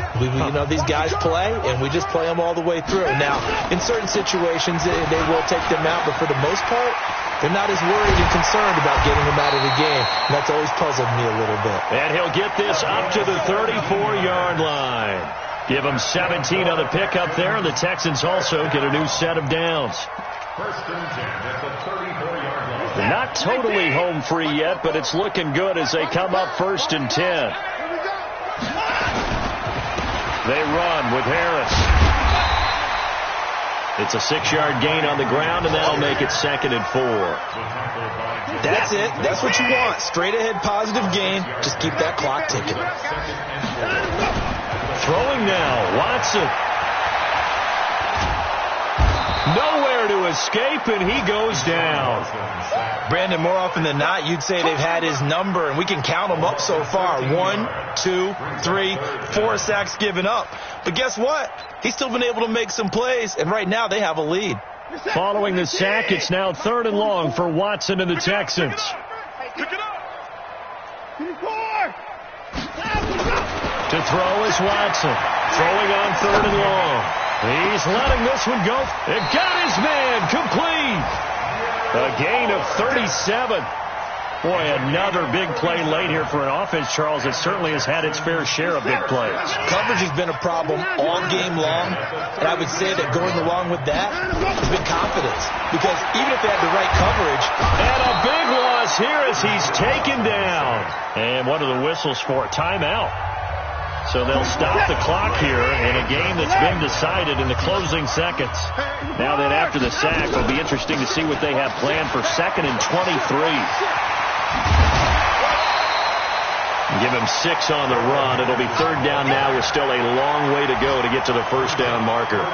These guys play, and we just play them all the way through. Now, in certain situations, they will take them out, but for the most part, they're not as worried and concerned about getting them out of the game. And that's always puzzled me a little bit. And he'll get this up to the 34-yard line. Give them 17 on the pickup there, and the Texans also get a new set of downs. First and 10 at the 34-yard line. They're not totally home free yet, but it's looking good as they come up 1st and 10. They run with Harris. It's a 6-yard gain on the ground, and that'll make it 2nd and 4. That's it. That's what you want. Straight ahead positive gain. Just keep that clock ticking. Throwing now, Watson. Nowhere to escape, and he goes down. Brandon, more often than not, you'd say they've had his number, and we can count them up so far. 1, 2, 3, 4 sacks given up. But guess what? He's still been able to make some plays, and right now they have a lead. Following the sack, it's now 3rd and long for Watson and the Texans. To throw is Watson. Throwing on 3rd and long. He's letting this one go. It got his man complete. A gain of 37. Boy, another big play late here for an offense, Charles, that certainly has had its fair share of big plays. Coverage has been a problem all game long, and I would say that going along with that has been confidence. Because even if they had the right coverage... And a big loss here as he's taken down. And what are the whistles for? Timeout. So they'll stop the clock here in a game that's been decided in the closing seconds. Now then, after the sack, it'll be interesting to see what they have planned for 2nd and 23. Give him 6 on the run. It'll be 3rd down now with still a long way to go to get to the 1st down marker.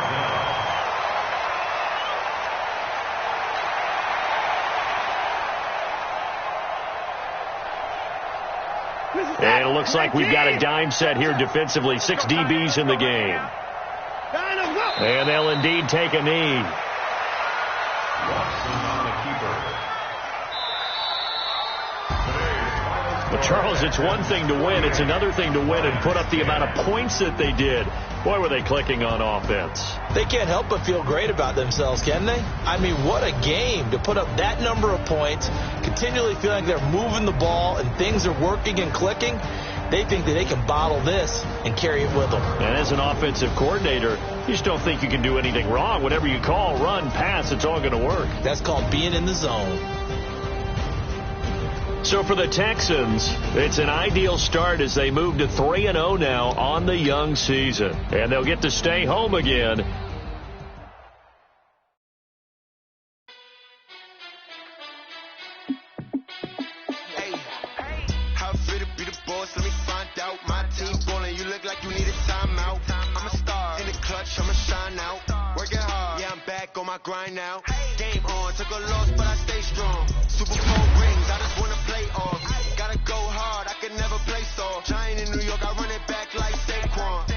And it looks like we've got a dime set here defensively. 6 DBs in the game. And they'll indeed take a knee. Well, Charles, it's one thing to win. It's another thing to win and put up the amount of points that they did. Boy, were they clicking on offense. They can't help but feel great about themselves, can they? I mean, what a game to put up that number of points, continually feeling like they're moving the ball and things are working and clicking. They think that they can bottle this and carry it with them. And as an offensive coordinator, you just don't think you can do anything wrong. Whatever you call, run, pass, it's all going to work. That's called being in the zone. So for the Texans, it's an ideal start as they move to 3-0 now on the young season. And they'll get to stay home again. Hey, how fit to be the boss? Let me find out. My team ballin', you look like you need a timeout. I'm a star in the clutch, I'ma shine out. Working hard, yeah, I'm back on my grind now. Game on, took a loss, but I stay strong. Super Bowl rings, I just wanna play off. Gotta go hard, I can never play soft. Giant in New York, I run it back like Saquon.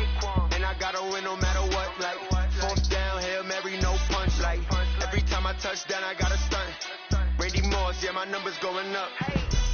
And I gotta win no matter what, like 4th down, Hail Mary, no punch, like every time I touch down, I gotta stunt. Randy Moss, yeah, my numbers going up.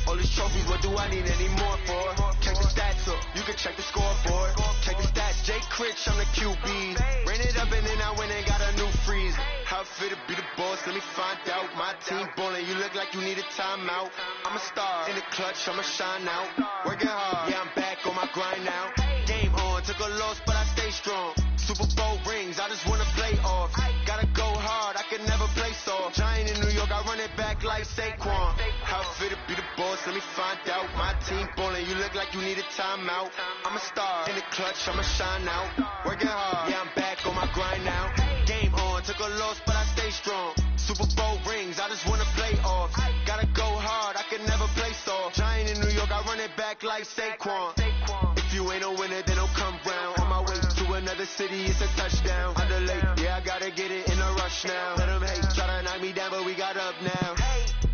All these trophies, what do I need any more for? Check the stats up, you can check the scoreboard. Check the stats, Jay Critch, I'm the QB. Ran it up and then I went and got a new freeze. How fit to be the boss, let me find out. My team ballin', you look like you need a timeout. I'm a star in the clutch, I'ma shine out. Working hard, yeah, I'm back on my grind now. Game on, took a loss, but I stay strong. Super Bowl rings, I just wanna play off. Gotta go hard, I can never play soft. Giant in New York, I run it back like Saquon. How fit to be the boss, let me find out. My team ballin', you look like you need a timeout. I'm a star in the clutch, I'ma shine out. Working hard, yeah, I'm back on my grind now. Game on, took a loss, but I stay strong. Super Bowl rings, I just wanna play off. Gotta go hard, I can never play soft. Giant in New York, I run it back like Saquon. If you ain't a winner, then don't come round. On my way to another city, it's a touchdown. Underlay, yeah, I gotta get it in a rush now. Let them hate, try to knock me down, but we got up now.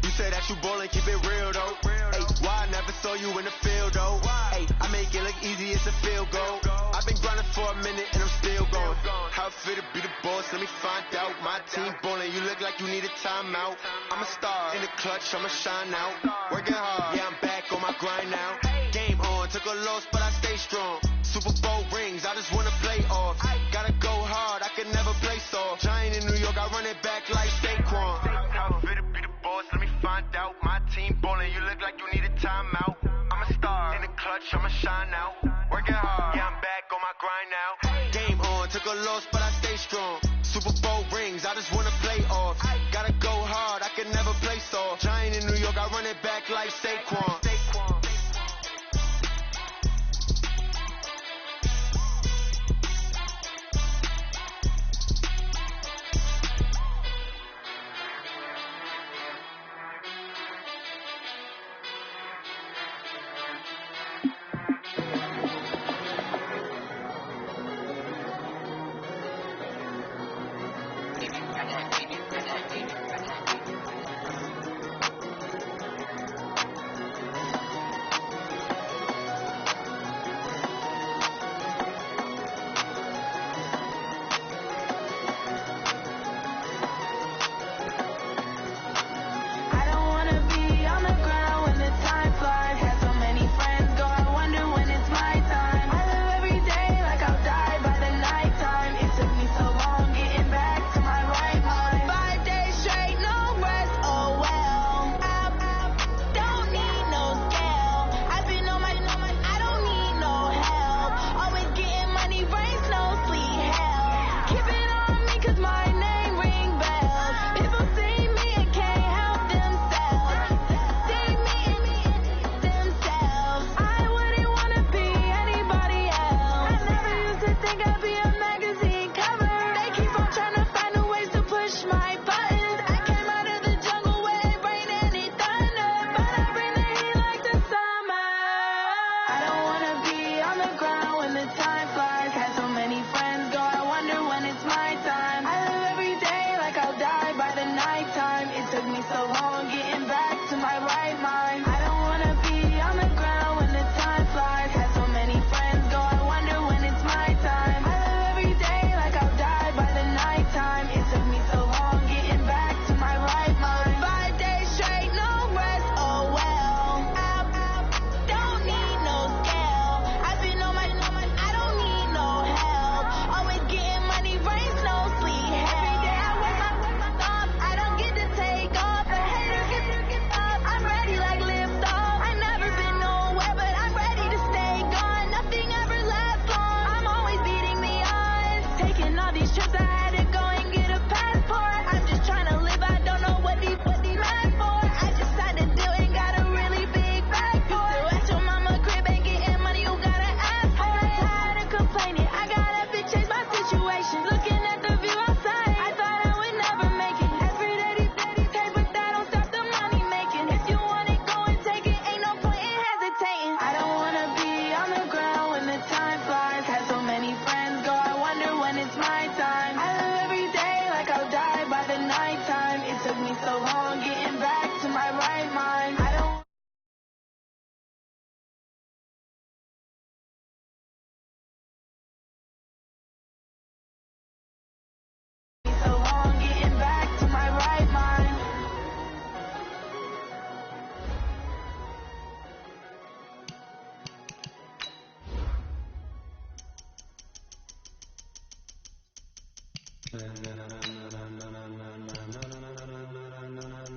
You say that you ballin', keep it real though. Hey, why I never saw you in the field though? Hey, I make it look easy, it's a field goal. I've been grinding for a minute and I'm still going. How fit to be the boss, let me find out. My team ballin', you look like you need a timeout. I'm a star in the clutch, I'ma shine out. Working hard, yeah, I'm back on my grind now. Game on, took a loss, but I stay strong. Super Bowl rings, I just wanna play off. Gotta go hard, I can never play soft. Giant in New York, I run it back like Saquon. How fit to be the boss, let me find out. My team ballin', you look like you need a timeout. I'm a star in the clutch, I'ma shine out. Working hard, yeah, I'm back on my grind now. Game on, took a loss, but I stay strong. Super Bowl rings, I just wanna play off. Gotta go hard, I can never play soft. Giant in New York, I run it back like Saquon.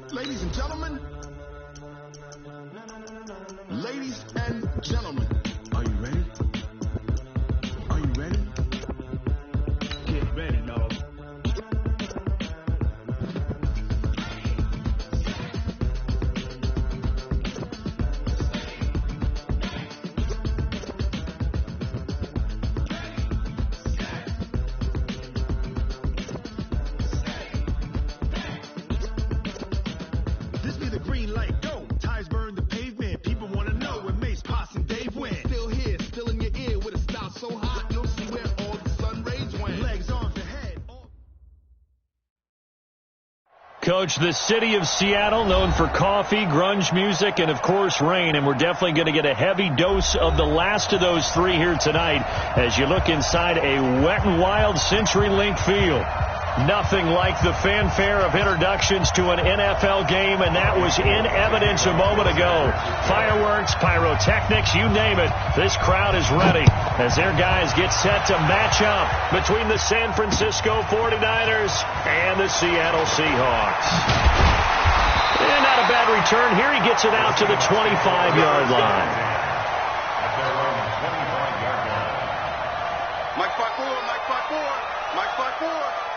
Ladies and gentlemen, are you ready? Are you ready? Get ready, dog. This be the green light, go. Tires burn the pavement. People want to know when Mace, Posse, and Dave went. Still here, still in your ear with a style so hot, you'll see where all the sun rays went. Legs, arms, and head. Coach, the city of Seattle, known for coffee, grunge music, and, of course, rain. And we're definitely going to get a heavy dose of the last of those three here tonight as you look inside a wet and wild CenturyLink field. Nothing like the fanfare of introductions to an NFL game, and that was in evidence a moment ago. Fireworks, pyrotechnics, you name it. This crowd is ready as their guys get set to match up between the San Francisco 49ers and the Seattle Seahawks. And not a bad return here. He gets it out to the 25-yard line. Mike 5-4, Mike 5-4, Mike 5-4.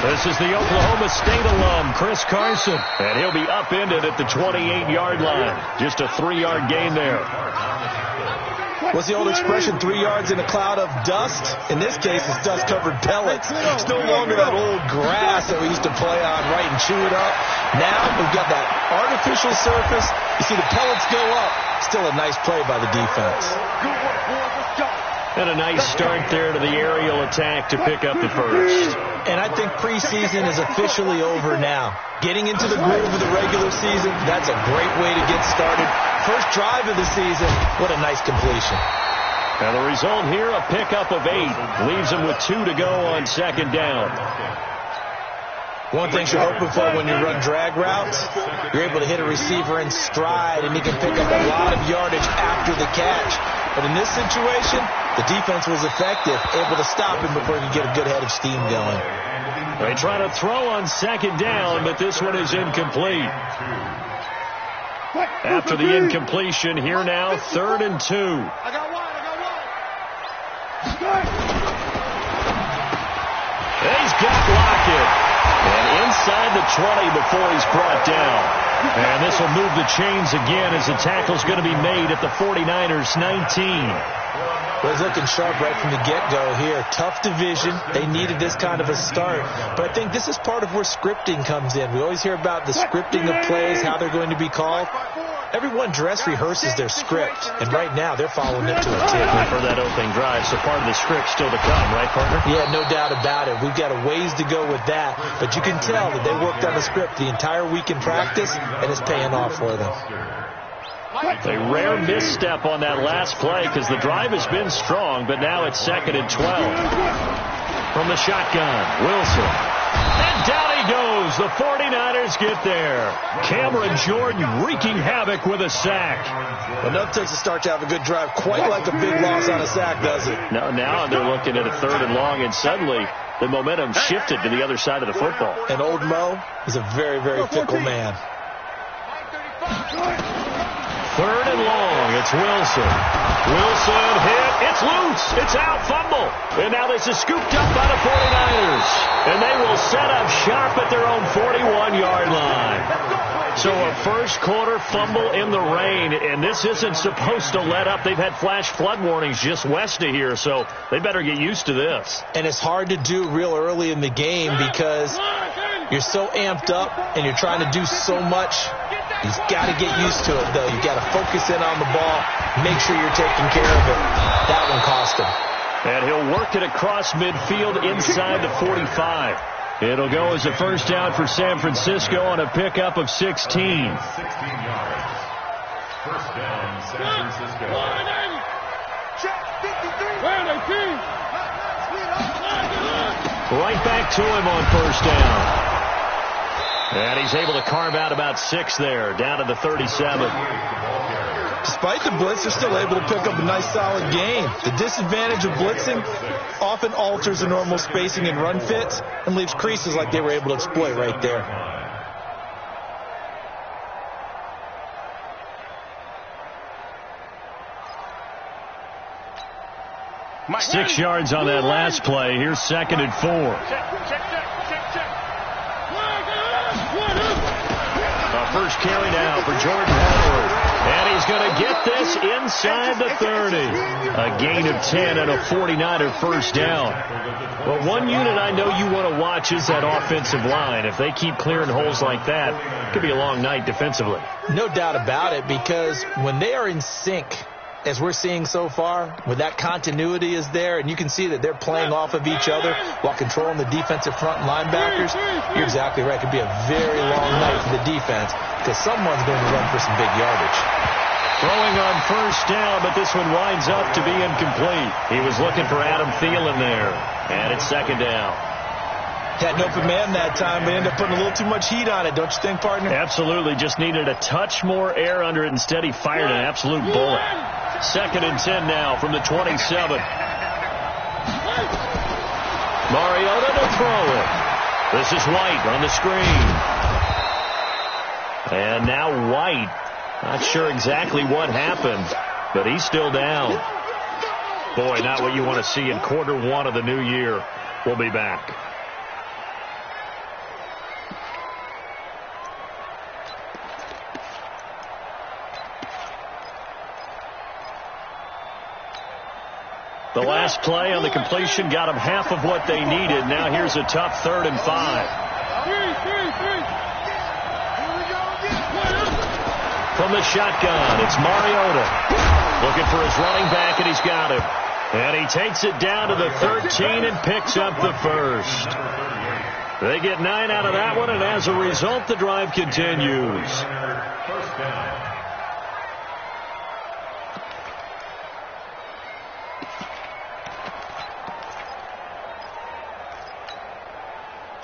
This is the Oklahoma State alum, Chris Carson, and he'll be upended at the 28-yard line. Just a 3-yard gain there. What's the old expression, 3 yards in a cloud of dust? In this case, it's dust-covered pellets. It's no longer that old grass that we used to play on, right, and chew it up. Now we've got that artificial surface. You see the pellets go up. Still a nice play by the defense. And a nice start there to the aerial attack to pick up the first. And I think preseason is officially over now. Getting into the groove of the regular season, that's a great way to get started. First drive of the season, what a nice completion. And the result here, a pickup of 8. Leaves them with 2 to go on second down. One thing you're hoping for when you run drag routes, you're able to hit a receiver in stride, and he can pick up a lot of yardage after the catch. But in this situation, the defense was effective, able to stop him before he could get a good head of steam going. They try to throw on second down, but this one is incomplete. After the incompletion, here now, 3rd and 2. I got one. He's got Lockett. And inside the 20 before he's brought down. And this will move the chains again as the tackle's going to be made at the 49ers 19. Well, he's looking sharp right from the get-go here. Tough division. They needed this kind of a start. But I think this is part of where scripting comes in. We always hear about the scripting of plays, how they're going to be called. Everyone dress rehearses their script, and right now they're following it to a T. For that opening drive, so part of the script still to come, right, partner? Yeah, no doubt about it. We've got a ways to go with that, but you can tell that they worked on the script the entire week in practice, and it's paying off for them. A rare misstep on that last play because the drive has been strong, but now it's 2nd and 12. From the shotgun, Wilson. And down he goes. The 49ers get there. Cameron Jordan wreaking havoc with a sack. Well, nothing takes a start to have a good drive quite like a big loss on a sack, does it? No, now they're looking at a 3rd and long, and suddenly the momentum shifted to the other side of the football. And old Mo is a very, very fickle man. 3rd and long. It's Wilson. Wilson hit. It's loose. It's out. Fumble. And now this is scooped up by the 49ers. And they will set up shop at their own 41-yard line. So a first quarter fumble in the rain. And this isn't supposed to let up. They've had flash flood warnings just west of here. So they better get used to this. And it's hard to do real early in the game because you're so amped up and you're trying to do so much. He's got to get used to it, though. You've got to focus in on the ball, make sure you're taking care of it. That one cost him. And he'll work it across midfield inside the 45. It'll go as a first down for San Francisco on a pickup of 16. 16 yards. First down, San Francisco. Right back to him on first down. And he's able to carve out about 6 there, down to the 37. Despite the blitz, they're still able to pick up a nice, solid gain. The disadvantage of blitzing often alters the normal spacing and run fits and leaves creases like they were able to exploit right there. 6 yards on that last play. Here's 2nd and 4. First carry now for Jordan Howard. And he's going to get this inside the 30. A gain of 10 and a 49er first down. But one unit I know you want to watch is that offensive line. If they keep clearing holes like that, it could be a long night defensively. No doubt about it, because when they are in sync, as we're seeing so far, when that continuity is there, and you can see that they're playing off of each other while controlling the defensive front linebackers, you're exactly right. It could be a very long night for the defense because someone's going to run for some big yardage. Throwing on first down, but this one winds up to be incomplete. He was looking for Adam Thielen there, and it's 2nd down. Had an open man that time, but ended up putting a little too much heat on it, don't you think, partner? Absolutely. Just needed a touch more air under it. Instead, he fired an absolute bullet. 2nd and 10 now from the 27. Mariota to throw it. This is White on the screen. And now White. Not sure exactly what happened, but he's still down. Boy, not what you want to see in quarter one of the new year. We'll be back. The last play on the completion got them half of what they needed. Now here's a tough 3rd and 5. From the shotgun, it's Mariota. Looking for his running back, and he's got him. And he takes it down to the 13 and picks up the first. They get 9 out of that one, and as a result, the drive continues. First down.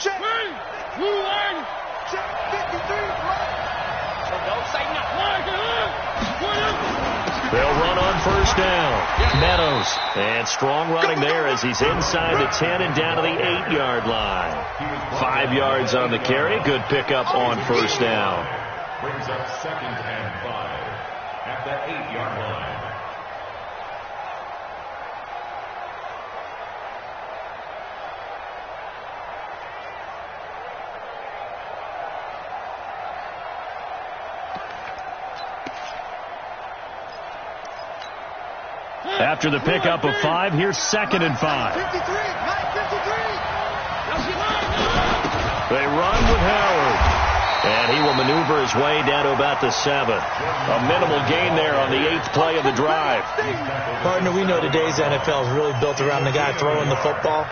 Check. Check 53. They'll run on first down. Meadows. And strong running there as he's inside the 10 and down to the 8-yard line. 5 yards on the carry. Good pickup on first down. Brings up 2nd and 5 at the 8-yard line. After the pickup of 5, here's 2nd and 5. 53. They run with Howard. And he will maneuver his way down to about the 7. A minimal gain there on the 8th play of the drive. Partner, we know today's NFL is really built around the guy throwing the football.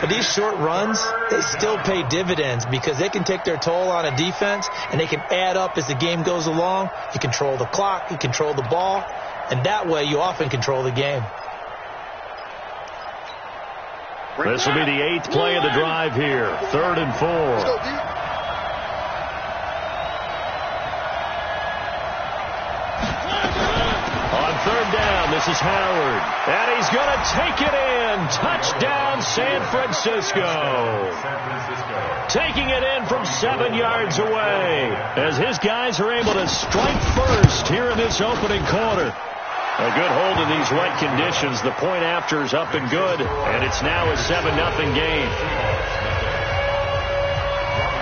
But these short runs, they still pay dividends because they can take their toll on a defense, and they can add up as the game goes along. You control the clock, you control the ball, and that way you often control the game. This will be the 8th play of the drive here. 3rd and 4. On 3rd down, this is Howard. And he's going to take it in. Touchdown, San Francisco. Taking it in from 7 yards away as his guys are able to strike first here in this opening quarter. A good hold in these wet conditions. The point after is up and good, and it's now a 7-0 game.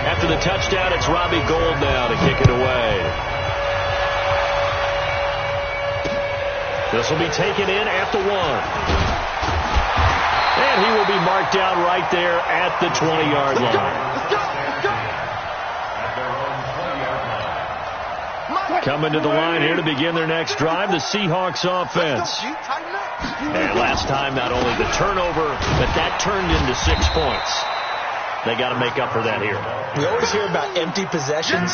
After the touchdown, it's Robbie Gould now to kick it away. This will be taken in at the 1. And he will be marked down right there at the 20-yard line. Coming to the line here to begin their next drive, the Seahawks offense. And last time, not only the turnover, but that turned into 6 points. They got to make up for that here. We always hear about empty possessions,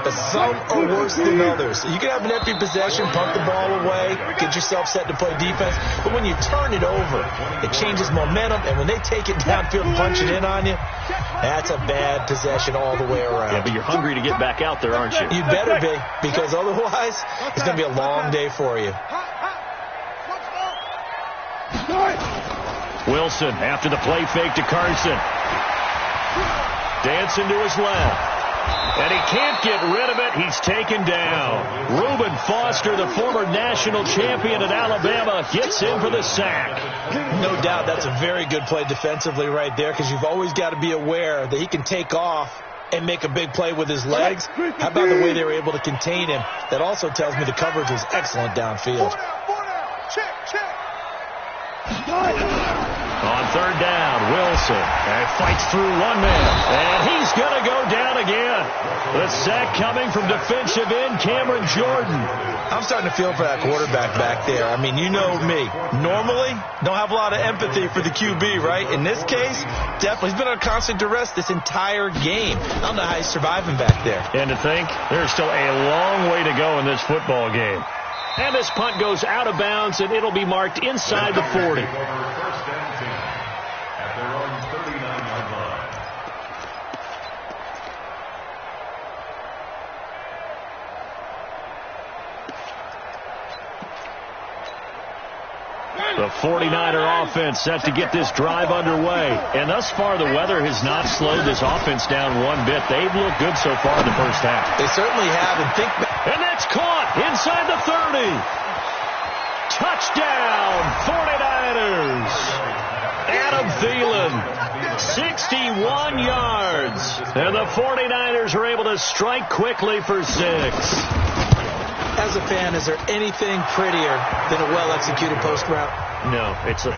but some are worse than others. You can have an empty possession, punt the ball away, get yourself set to play defense, but when you turn it over, it changes momentum, and when they take it downfield and punch it in on you, that's a bad possession all the way around. Yeah, but you're hungry to get back out there, aren't you? You better be, because otherwise, it's going to be a long day for you. Wilson after the play fake to Carson. Dancing to his left. And he can't get rid of it. He's taken down. Reuben Foster, the former national champion at Alabama, gets in for the sack. No doubt that's a very good play defensively right there, because you've always got to be aware that he can take off and make a big play with his legs. How about the way they were able to contain him? That also tells me the coverage was excellent downfield. On third down, Wilson fights through one man, and he's going to go down again. The sack coming from defensive end Cameron Jordan. I'm starting to feel for that quarterback back there. I mean, you know me. Normally, don't have a lot of empathy for the QB, right? In this case, definitely. He's been on constant duress this entire game. I don't know how he's surviving back there. And to think, there's still a long way to go in this football game. And this punt goes out of bounds, and it'll be marked inside the 40. The 49er offense set to get this drive underway. And thus far, the weather has not slowed this offense down one bit. They've looked good so far in the first half. They certainly have. And that's caught inside the 30. Touchdown, 49ers. Adam Thielen, 61 yards. And the 49ers are able to strike quickly for 6. As a fan, is there anything prettier than a well-executed post route? No, it's a